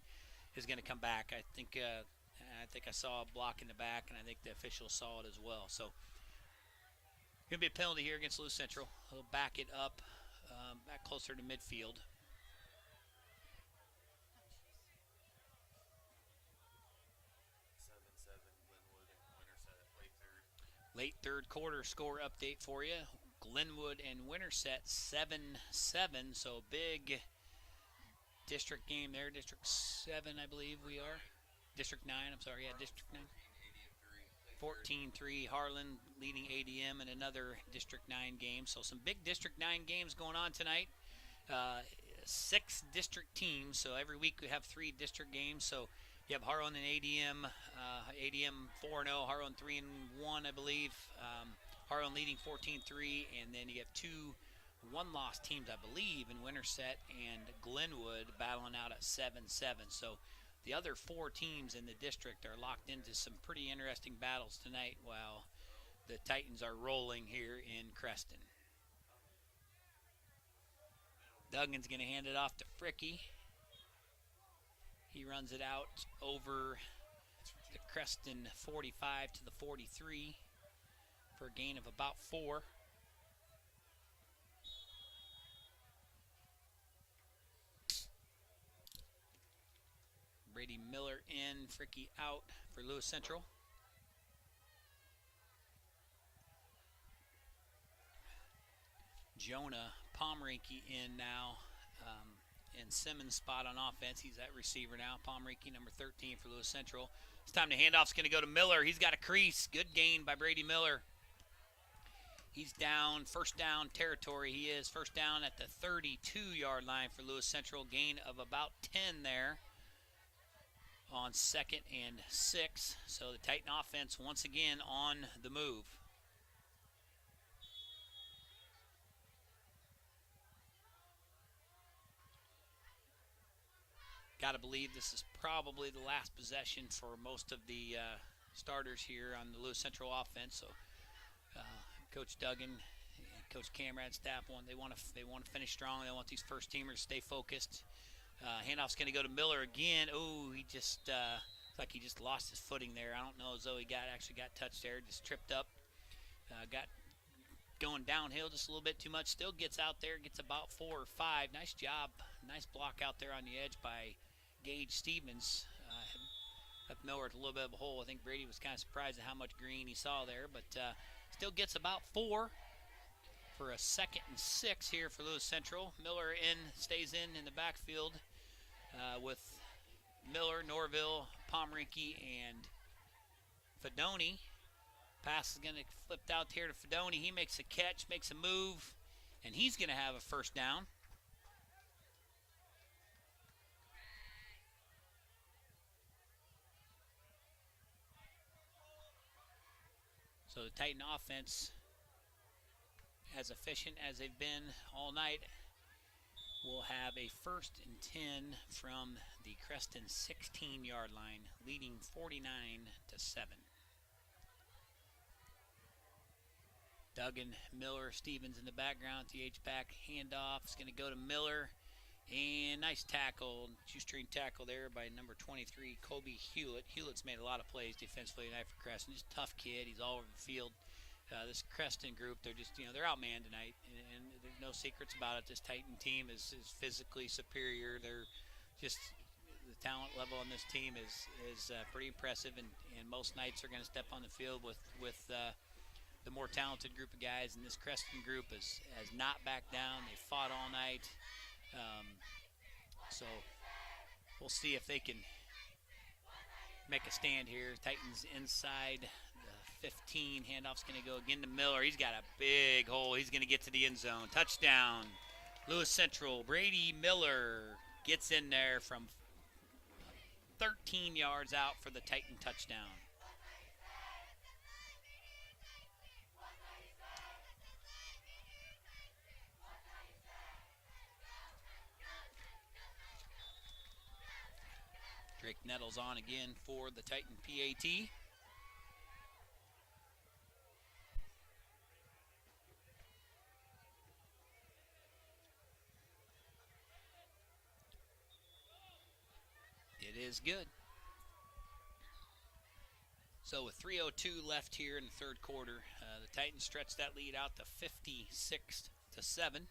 is going to come back. I think I saw a block in the back, and I think the officials saw it as well. So going to be a penalty here against Lewis Central. He'll back it up, back closer to midfield. Late third quarter score update for you. Glenwood and Winterset 7-7, so big district game there. District 7, I believe we are. District 9, I'm sorry, yeah, District 9. 14-3, Harlan leading ADM in another District 9 game. So some big District 9 games going on tonight. 6 district teams, so every week we have 3 district games. So you have Harlan and ADM, ADM 4-0, Harlan 3-1, I believe. Harlan leading 14-3, and then you have 2 one-loss teams, I believe, in Winterset and Glenwood battling out at 7-7. So the other 4 teams in the district are locked into some pretty interesting battles tonight while the Titans are rolling here in Creston. Duggan's going to hand it off to Fricky. He runs it out over the Creston 45 to the 43 for a gain of about 4. Brady Miller in, Fricky out for Lewis Central. Jonah Pomrinky in now, in Simmons' spot on offense. He's at receiver now. Pomrinky, number 13 for Lewis Central. It's time to handoff's going to go to Miller. He's got a crease. Good gain by Brady Miller. He's down, first down territory. He is first down at the 32-yard line for Lewis Central. Gain of about 10 there on 2nd and 6. So the Titan offense once again on the move. Got to believe this is probably the last possession for most of the starters here on the Lewis Central offense. So Coach Duggan, Coach Camrad, staff they want to finish strong. They want these first teamers to stay focused. Handoff's going to go to Miller again. Oh, he just like he just lost his footing there. I don't know as though he actually got touched there. Just tripped up. Got going downhill just a little bit too much. Still gets out there, gets about 4 or 5. Nice job. Nice block out there on the edge by Gage Stevens. Left Miller with a little bit of a hole. I think Brady was kind of surprised at how much green he saw there, but still gets about 4 for a 2nd and 6 here for Lewis Central. Miller stays in the backfield with Miller, Norville, Pomrinky, and Fedoni. Pass is going to flip out here to Fedoni. He makes a catch, makes a move, and he's going to have a first down. So the Titan offense, as efficient as they've been all night, will have a 1st and 10 from the Creston 16-yard line, leading 49-7. Duggan, Miller, Stevens in the background. The H-back handoff is going to go to Miller. And nice tackle, shoestring tackle there by number 23, Kobe Hewlett. Hewlett's made a lot of plays defensively tonight for Creston. Just a tough kid. He's all over the field. This Creston group, they're just, they're outmanned tonight, and there's no secrets about it. This Titan team is physically superior. They're just, the talent level on this team is pretty impressive, and most nights are going to step on the field with the more talented group of guys, and this Creston group has not backed down. They fought all night. So we'll see if they can make a stand here. Titans inside the 15. Handoff's going to go again to Miller. He's got a big hole. He's going to get to the end zone. Touchdown. Lewis Central. Brady Miller gets in there from 13 yards out for the Titan touchdown. Drake Nettles on again for the Titan PAT. It is good. So with 3:02 left here in the third quarter, the Titans stretch that lead out to 56-7.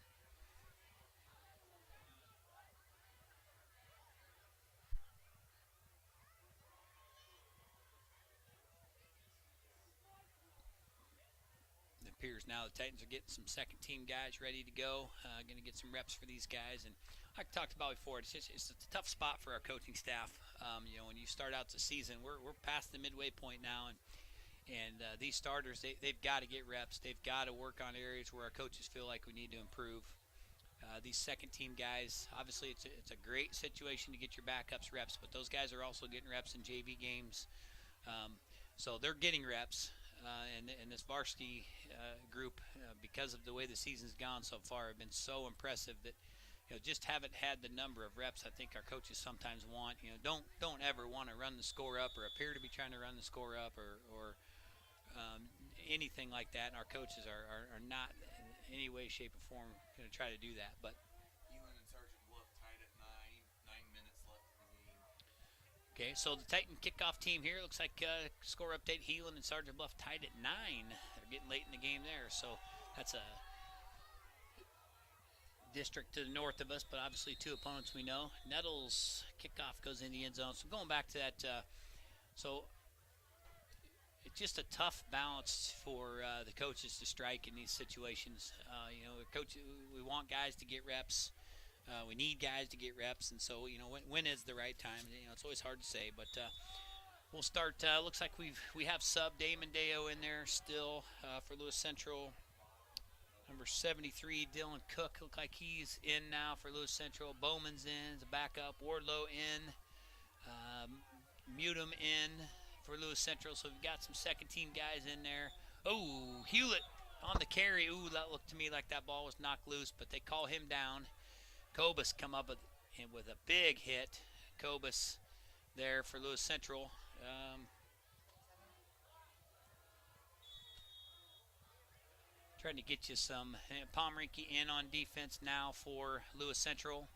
Appears now the Titans are getting some second team guys ready to go. Going to get some reps for these guys, and like I talked about before, it's a tough spot for our coaching staff. When you start out the season, we're past the midway point now, and these starters they've got to get reps. They've got to work on areas where our coaches feel like we need to improve. These second team guys, obviously it's a great situation to get your backups reps, but those guys are also getting reps in JV games, so they're getting reps. And this varsity group, because of the way the season's gone so far, have been so impressive that just haven't had the number of reps I think our coaches sometimes want. Don't ever want to run the score up or appear to be trying to run the score up or anything like that. And our coaches are not in any way, shape, or form going to try to do that. But Elon and Sergeant Bluff tied at 9 minutes left in the game. okay, so the Titan kickoff team here looks like score update. Heelan and Sergeant Bluff tied at 9. They're getting late in the game there, so that's a district to the north of us, but obviously two opponents we know. Nettles kickoff goes in the end zone. So going back to that, so it's just a tough balance for the coaches to strike in these situations. Coach, we want guys to get reps. We need guys to get reps, and so when is the right time? It's always hard to say, but we'll start. Looks like we have sub Damon Deo in there still for Lewis Central. Number 73, Dylan Cook, look like he's in now for Lewis Central. Bowman's in as a backup. Wardlow in. Mutum in for Lewis Central. So we've got some second team guys in there. Oh, Hewlett on the carry. Ooh, that looked to me like that ball was knocked loose, but they call him down. Cobus come up with a big hit. Cobus there for Lewis Central. Trying to get you some. Pomerinke in on defense now for Lewis Central.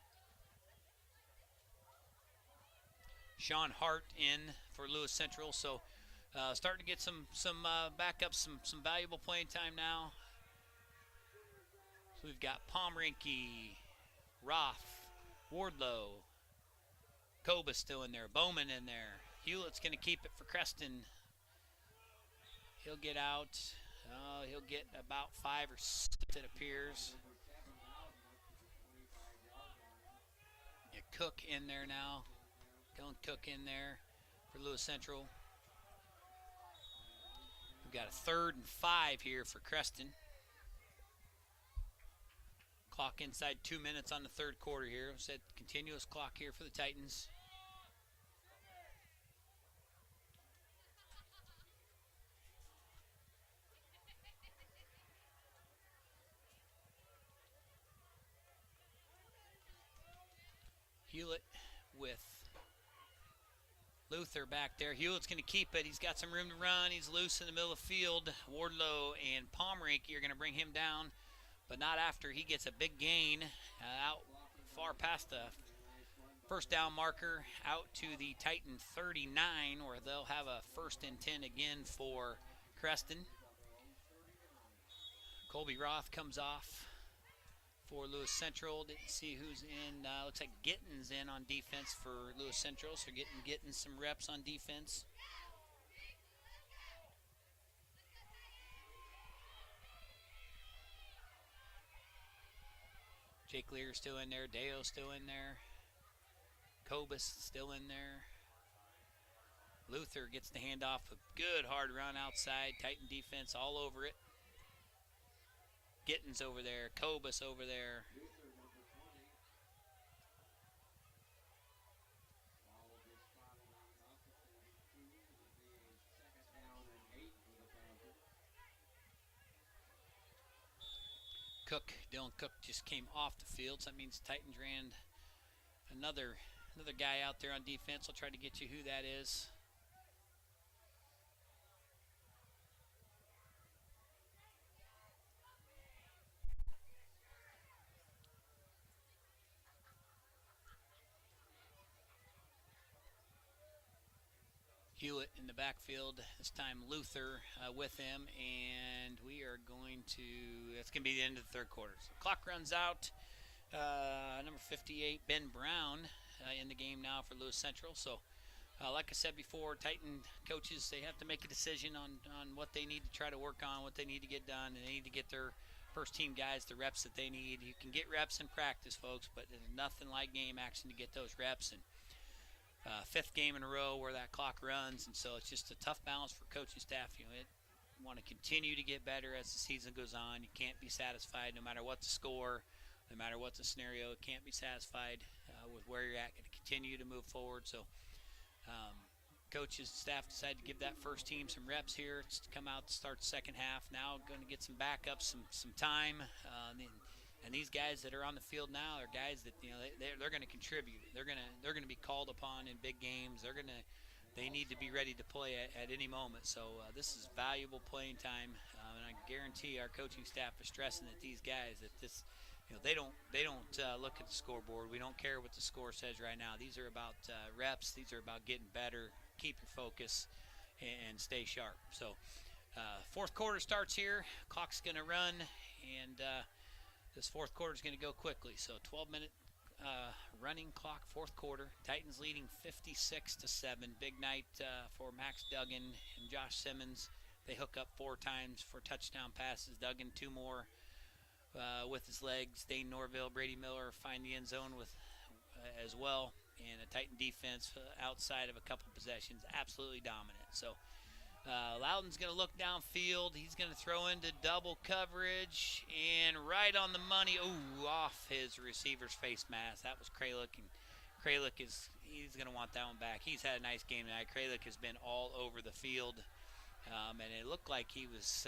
Sean Hart in for Lewis Central. So starting to get some backups, some valuable playing time now. So we've got Pomerinke, Roth, Wardlow, Cobus still in there, Bowman in there. Hewlett's going to keep it for Creston. He'll get out. He'll get about 5 or 6, it appears. Yeah, Cook in there now. Dylan Cook in there for Lewis Central. We've got a 3rd and 5 here for Creston. Clock inside 2 minutes on the third quarter here. Said continuous clock here for the Titans. Hewlett with Luther back there. Hewlett's going to keep it. He's got some room to run. He's loose in the middle of the field. Wardlow and Pomrink are going to bring him down, but not after he gets a big gain out far past the first down marker out to the Titan 39, where they'll have a 1st and 10 again for Creston. Colby Roth comes off for Lewis Central. Didn't see who's in. Looks like Gitten's in on defense for Lewis Central, so getting some reps on defense. Jake Lear's still in there. Deo's still in there. Cobus still in there. Luther gets the handoff. A good hard run outside. Titan defense all over it. Gitten's over there. Cobus over there. Cook, Dylan Cook just came off the field, so that means Titans ran another guy out there on defense. I'll try to get you who that is. Hewlett in the backfield, this time Luther with him, and we are going to, that's going to be the end of the third quarter. So clock runs out. Number 58, Ben Brown, in the game now for Lewis Central. So, like I said before, Titan coaches, they have to make a decision on what they need to try to work on, what they need to get done, and they need to get their first team guys the reps that they need. You can get reps in practice, folks, but there's nothing like game action to get those reps. And 5th game in a row where that clock runs, and so it's just a tough balance for coaching staff. You want to continue to get better as the season goes on. You can't be satisfied no matter what the score, no matter what the scenario. You can't be satisfied with where you're at. Going to continue to move forward. So coaches, staff decided to give that first team some reps here. It's to come out to start the second half. Now going to get some backups, some time. And these guys that are on the field now are guys that they're going to contribute. They're going to be called upon in big games. They need to be ready to play at any moment. So this is valuable playing time, and I guarantee our coaching staff is stressing that these guys that this, they don't look at the scoreboard. We don't care what the score says right now. These are about reps. These are about getting better, keep your focus, and stay sharp. So fourth quarter starts here. Clock's going to run, and this fourth quarter is going to go quickly. So 12-minute running clock, fourth quarter. Titans leading 56-7. Big night for Max Duggan and Josh Simmons. They hook up 4 times for touchdown passes. Duggan 2 more with his legs. Dane Norville, Brady Miller find the end zone with as well. And a Titan defense outside of a couple possessions, absolutely dominant. So Loudon's going to look downfield. He's going to throw into double coverage, and right on the money, off his receiver's face mask. That was Kralik, and Kralik he's going to want that one back. He's had a nice game tonight. Kralik has been all over the field, and it looked like he was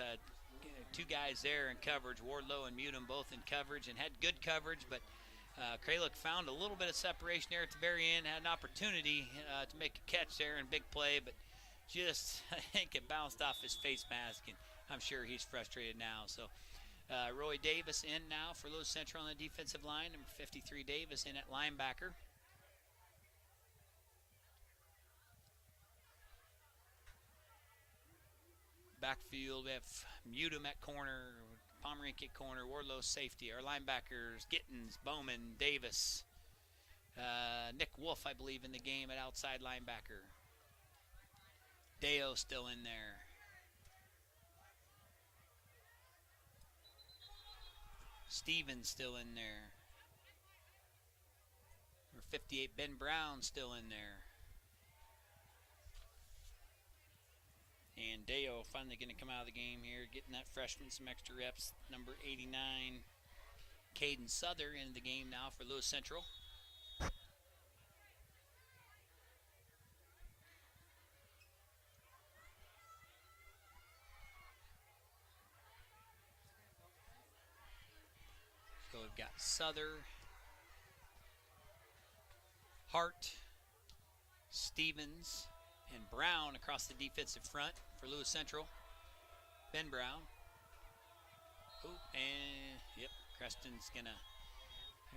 2 guys there in coverage. Wardlow and Mutum both in coverage and had good coverage, but Kralik found a little bit of separation there at the very end, had an opportunity to make a catch there and big play, but just, I think it bounced off his face mask, and I'm sure he's frustrated now. So Roy Davis in now for Lewis Central on the defensive line. Number 53 Davis in at linebacker. Backfield, we have Mutum at corner, Pomerink at corner, Wardlow safety. Our linebackers, Gittens, Bowman, Davis, Nick Wolf, I believe, in the game at outside linebacker. Deo still in there. Stevens still in there. Number 58, Ben Brown still in there. And Deo finally going to come out of the game here, getting that freshman some extra reps. Number 89, Caden Souther in the game now for Lewis Central. So we've got Souther, Hart, Stevens, and Brown across the defensive front for Lewis Central. Ben Brown. And yep, Creston's gonna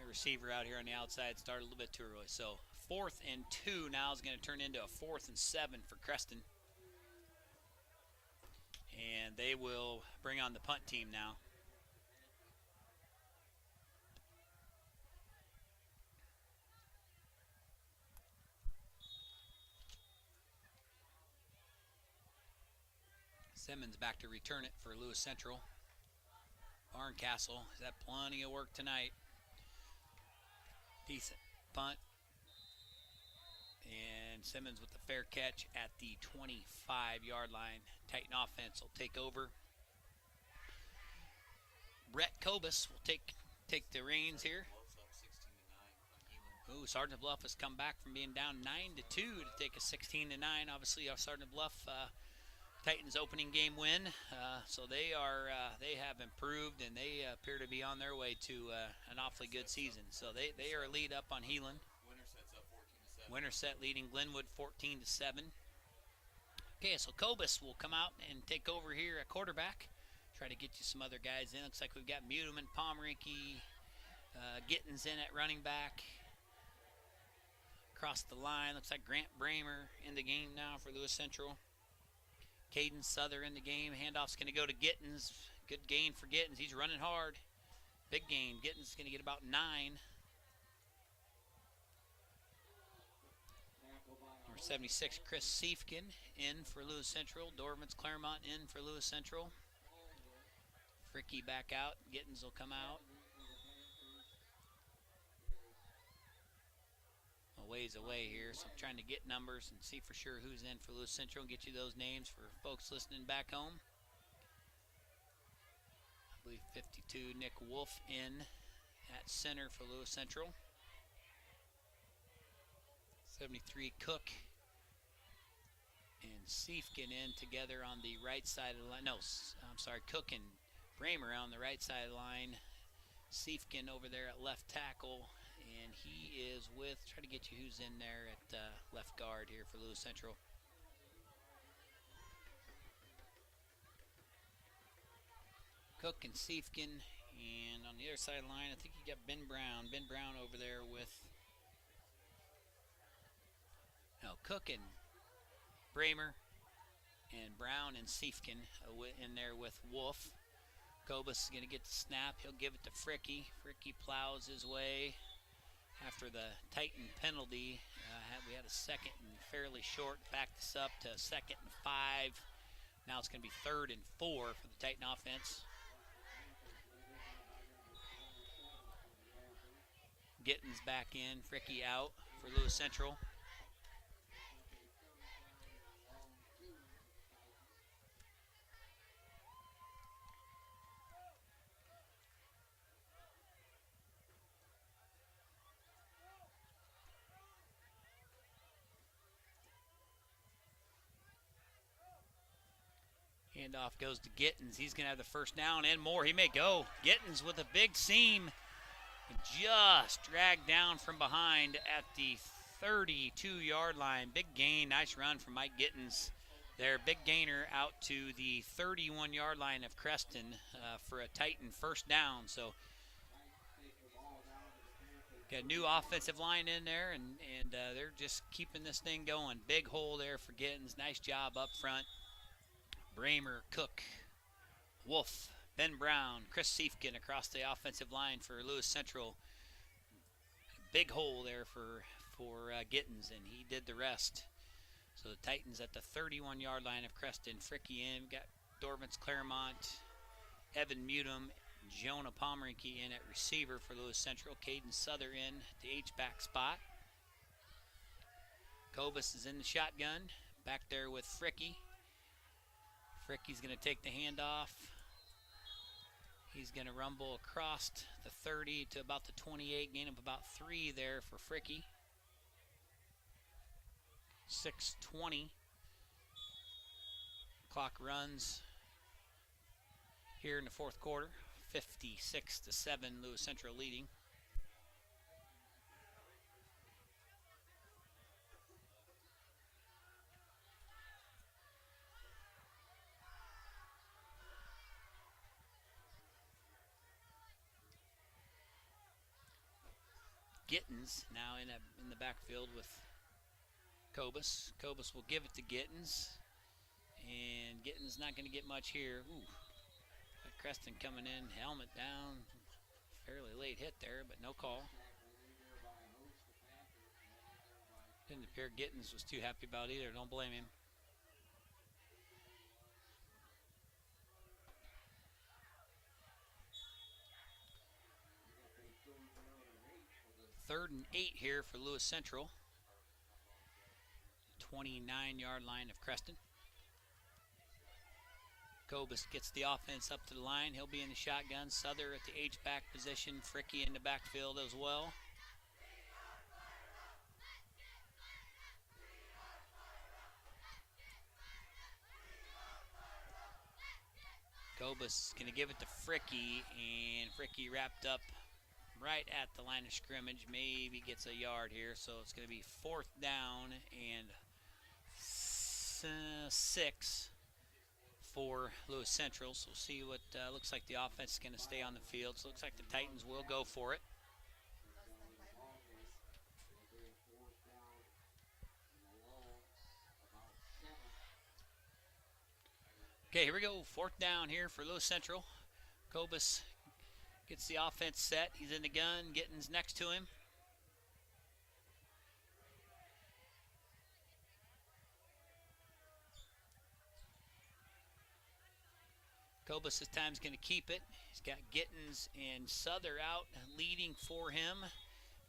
a receiver out here on the outside. Started a little bit too early. So 4th and 2 now is going to turn into a 4th and 7 for Creston. And they will bring on the punt team now. Simmons back to return it for Lewis Central. Barncastle has had plenty of work tonight. Decent punt. And Simmons with the fair catch at the 25-yard line. Titan offense will take over. Brett Kobus will take the reins here. Ooh, Sergeant Bluff has come back from being down 9-2 to take a 16-9. Obviously, Sergeant Bluff Titans opening game win. So they have improved, and they appear to be on their way to an awfully good season. So they are a lead up on Heelan. Winterset leading Glenwood 14-7. Okay, so Kobus will come out and take over here at quarterback. Try to get you some other guys in. Looks like we've got Mudeman, Pomeranke, Gittens in at running back. Across the line, looks like Grant Bramer in the game now for Lewis Central. Caden Souther in the game. Handoff's going to go to Gittens. Good gain for Gittens. He's running hard. Big gain. Gittens is going to get about 9. Number 76, Chris Siefkin in for Lewis Central. Dorvance Claremont in for Lewis Central. Fricky back out. Gittens will come out. A ways away here, so I'm trying to get numbers and see for sure who's in for Lewis Central and get you those names for folks listening back home. I believe 52, Nick Wolf in at center for Lewis Central. 73, Cook and Siefkin in together on the right side of the line. No, I'm sorry, Cook and Bramer on the right side of the line. Siefkin over there at left tackle. And he is with, try to get you who's in there at left guard here for Lewis Central. Cook and Siefkin. And on the other side of the line, I think you got Ben Brown. Ben Brown over there with, no, Cook and Bramer. And Brown and Siefkin in there with Wolf. Kobus is going to get the snap. He'll give it to Fricky. Fricky plows his way. After the Titan penalty, we had a 2nd and fairly short. Backed this up to 2nd and 5. Now it's going to be 3rd and 4 for the Titan offense. Gittens back in, Fricky out for Lewis Central. Handoff goes to Gittens. He's going to have the first down and more. He may go. Gittens with a big seam. Just dragged down from behind at the 32-yard line. Big gain. Nice run from Mike Gittens there. Big gainer out to the 31-yard line of Creston for a Titan first down. So got a new offensive line in there, and they're just keeping this thing going. Big hole there for Gittens. Nice job up front. Bramer, Cook, Wolf, Ben Brown, Chris Siefkin across the offensive line for Lewis Central. Big hole there for Gittens, and he did the rest. So the Titans at the 31-yard line of Creston. Fricky in. We've got Dorvance Claremont, Evan Mutum, Jonah Pomeranke in at receiver for Lewis Central. Caden Souther in the H-back spot. Kobus is in the shotgun. Back there with Fricky. Fricky's going to take the handoff. He's going to rumble across the 30 to about the 28, gain of about 3 there for Fricky. 6:20. Clock runs here in the 4th quarter. 56-7, Lewis Central leading. Gittens now in the backfield with Kobus. Kobus will give it to Gittens. And Gittens not going to get much here. Ooh. Creston coming in, helmet down. Fairly late hit there, but no call. Didn't appear Gittens was too happy about either. Don't blame him. Third and 8 here for Lewis Central. 29-yard line of Creston. Kobus gets the offense up to the line. He'll be in the shotgun. Souther at the H-back position. Fricky in the backfield as well. Kobus is going to give it to Fricky, and Fricky wrapped up right at the line of scrimmage. Maybe gets a yard here, so it's going to be 4th down and 6 for Lewis Central. So we'll see what looks like the offense is going to stay on the field. So it looks like the Titans will go for it. Okay, here we go. 4th down here for Lewis Central. Kobus gets the offense set. He's in the gun. Gittens next to him. Kobus this time is going to keep it. He's got Gittens and Souther out leading for him.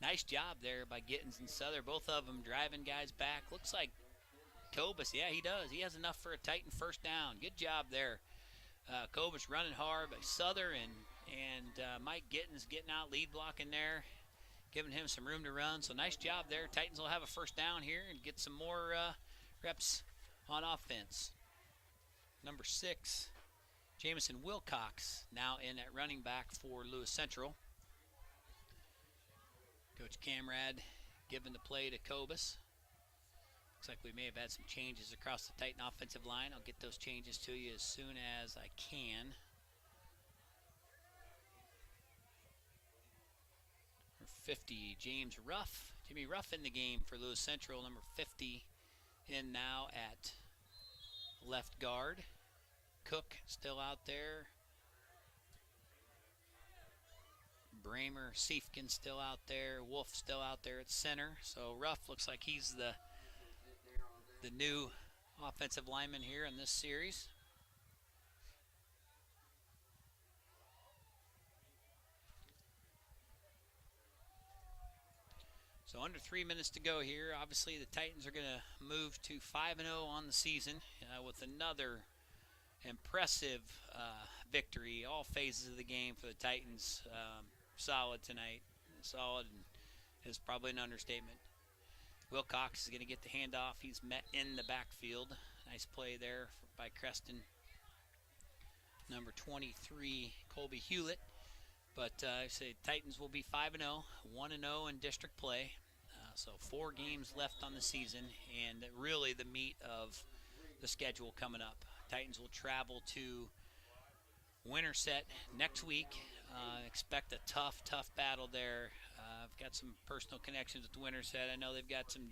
Nice job there by Gittens and Souther. Both of them driving guys back. Looks like Kobus, yeah, he does. He has enough for a Titan 1st down. Good job there. Kobus running hard by Souther and Mike Gittens getting out, lead blocking there, giving him some room to run. So nice job there. Titans will have a 1st down here and get some more reps on offense. Number 6, Jamison Wilcox now in at running back for Lewis Central. Coach Camrad giving the play to Kobus. Looks like we may have had some changes across the Titan offensive line. I'll get those changes to you as soon as I can. Number 50, James Ruff. Jimmy Ruff in the game for Lewis Central. Number 50 in now at left guard. Cook still out there. Bramer, Siefkin still out there. Wolf still out there at center. So Ruff looks like he's the new offensive lineman here in this series. So under 3 minutes to go here. Obviously the Titans are going to move to 5-0 on the season with another impressive victory. All phases of the game for the Titans. Solid tonight. Solid is probably an understatement. Wilcox is going to get the handoff. He's met in the backfield. Nice play there by Creston. Number 23, Colby Hewlett. But I say Titans will be 5-0, 1-0 in district play. So 4 games left on the season, and really the meat of the schedule coming up. Titans will travel to Winterset next week. Expect a tough battle there. I've got some personal connections with Winterset. I know they've got some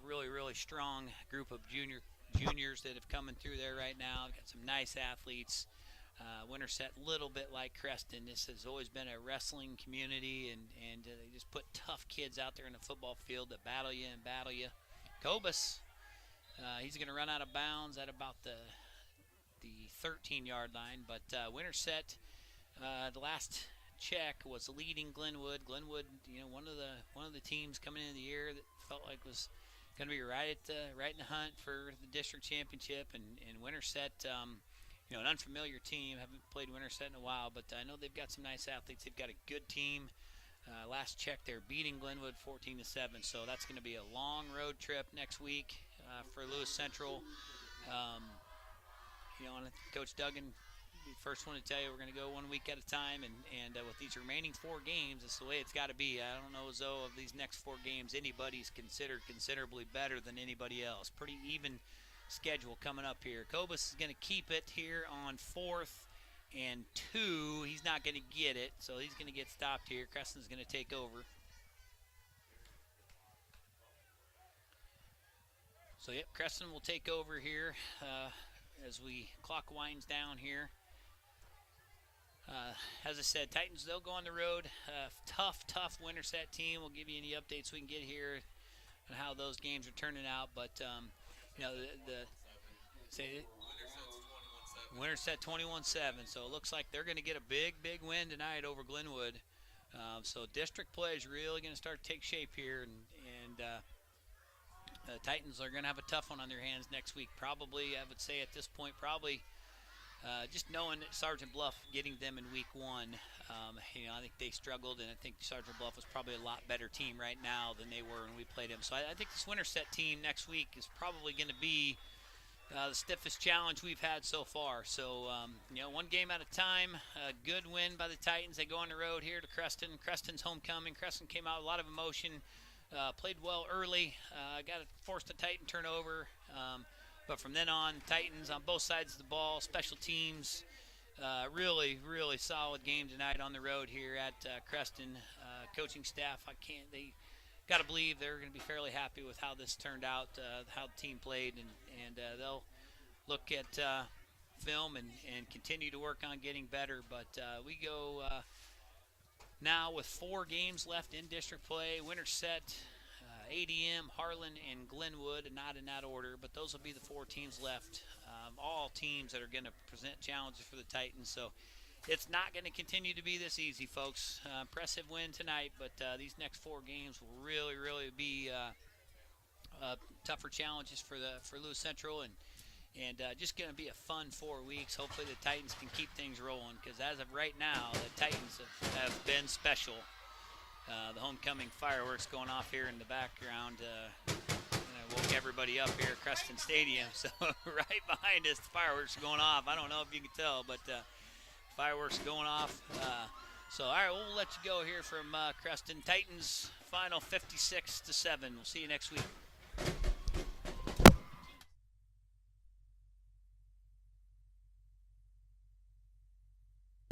really strong group of juniors that have coming through there right now. Got some nice athletes. Winterset, little bit like Creston. This has always been a wrestling community, and they just put tough kids out there in the football field that battle you. Kobus, he's going to run out of bounds at about the 13-yard line, but Winterset, the last check was leading Glenwood. Glenwood, one of the teams coming into the year that felt like was going to be right in the hunt for the district championship, and Winterset, an unfamiliar team. Haven't played Winterset in a while, but I know they've got some nice athletes. They've got a good team. Last check, they're beating Glenwood 14-7, so that's going to be a long road trip next week for Lewis Central. Coach Duggan, the first one to tell you we're going to go 1 week at a time, and with these remaining 4 games, it's the way it's got to be. I don't know as though of these next 4 games anybody's considered considerably better than anybody else. Pretty even schedule coming up here. Kobus is going to keep it here on 4th and 2. He's not going to get it, so he's going to get stopped here. Creston's going to take over. So, yep, Creston will take over here as we clock winds down here. As I said, Titans, they'll go on the road. Tough Winterset team. We'll give you any updates we can get here on how those games are turning out. But, you know, Winterset 21-7. So it looks like they're going to get a big win tonight over Glenwood. So district play is really going to start to take shape here. And Titans are going to have a tough one on their hands next week. Probably, I would say at this point, just knowing that Sergeant Bluff getting them in week 1, you know, I think they struggled, and I think Sergeant Bluff was probably a lot better team right now than they were when we played them. So I think this Winterset team next week is probably going to be the stiffest challenge we've had so far. So, you know, one game at a time. A good win by the Titans. They go on the road here to Creston. Creston's homecoming. Creston came out with a lot of emotion. Played well early. Forced a Titan turnover. But from then on, Titans on both sides of the ball, special teams, really solid game tonight on the road here at Creston. Coaching staff, they got to believe they're going to be fairly happy with how this turned out, how the team played, and they'll look at film and continue to work on getting better. But we go now with 4 games left in district play. Winterset, ADM, Harlan, and Glenwood, and not in that order, but those will be the 4 teams left. All teams that are going to present challenges for the Titans. So it's not going to continue to be this easy, folks. Impressive win tonight, but these next 4 games will really be tougher challenges for Lewis Central, and just going to be a fun 4 weeks. Hopefully the Titans can keep things rolling, because as of right now, the Titans have been special. The homecoming fireworks going off here in the background woke everybody up here at Creston Stadium. So right behind us, the fireworks are going off. I don't know if you can tell, but fireworks going off. So all right, we'll let you go here from Creston. Titans final 56-7. We'll see you next week.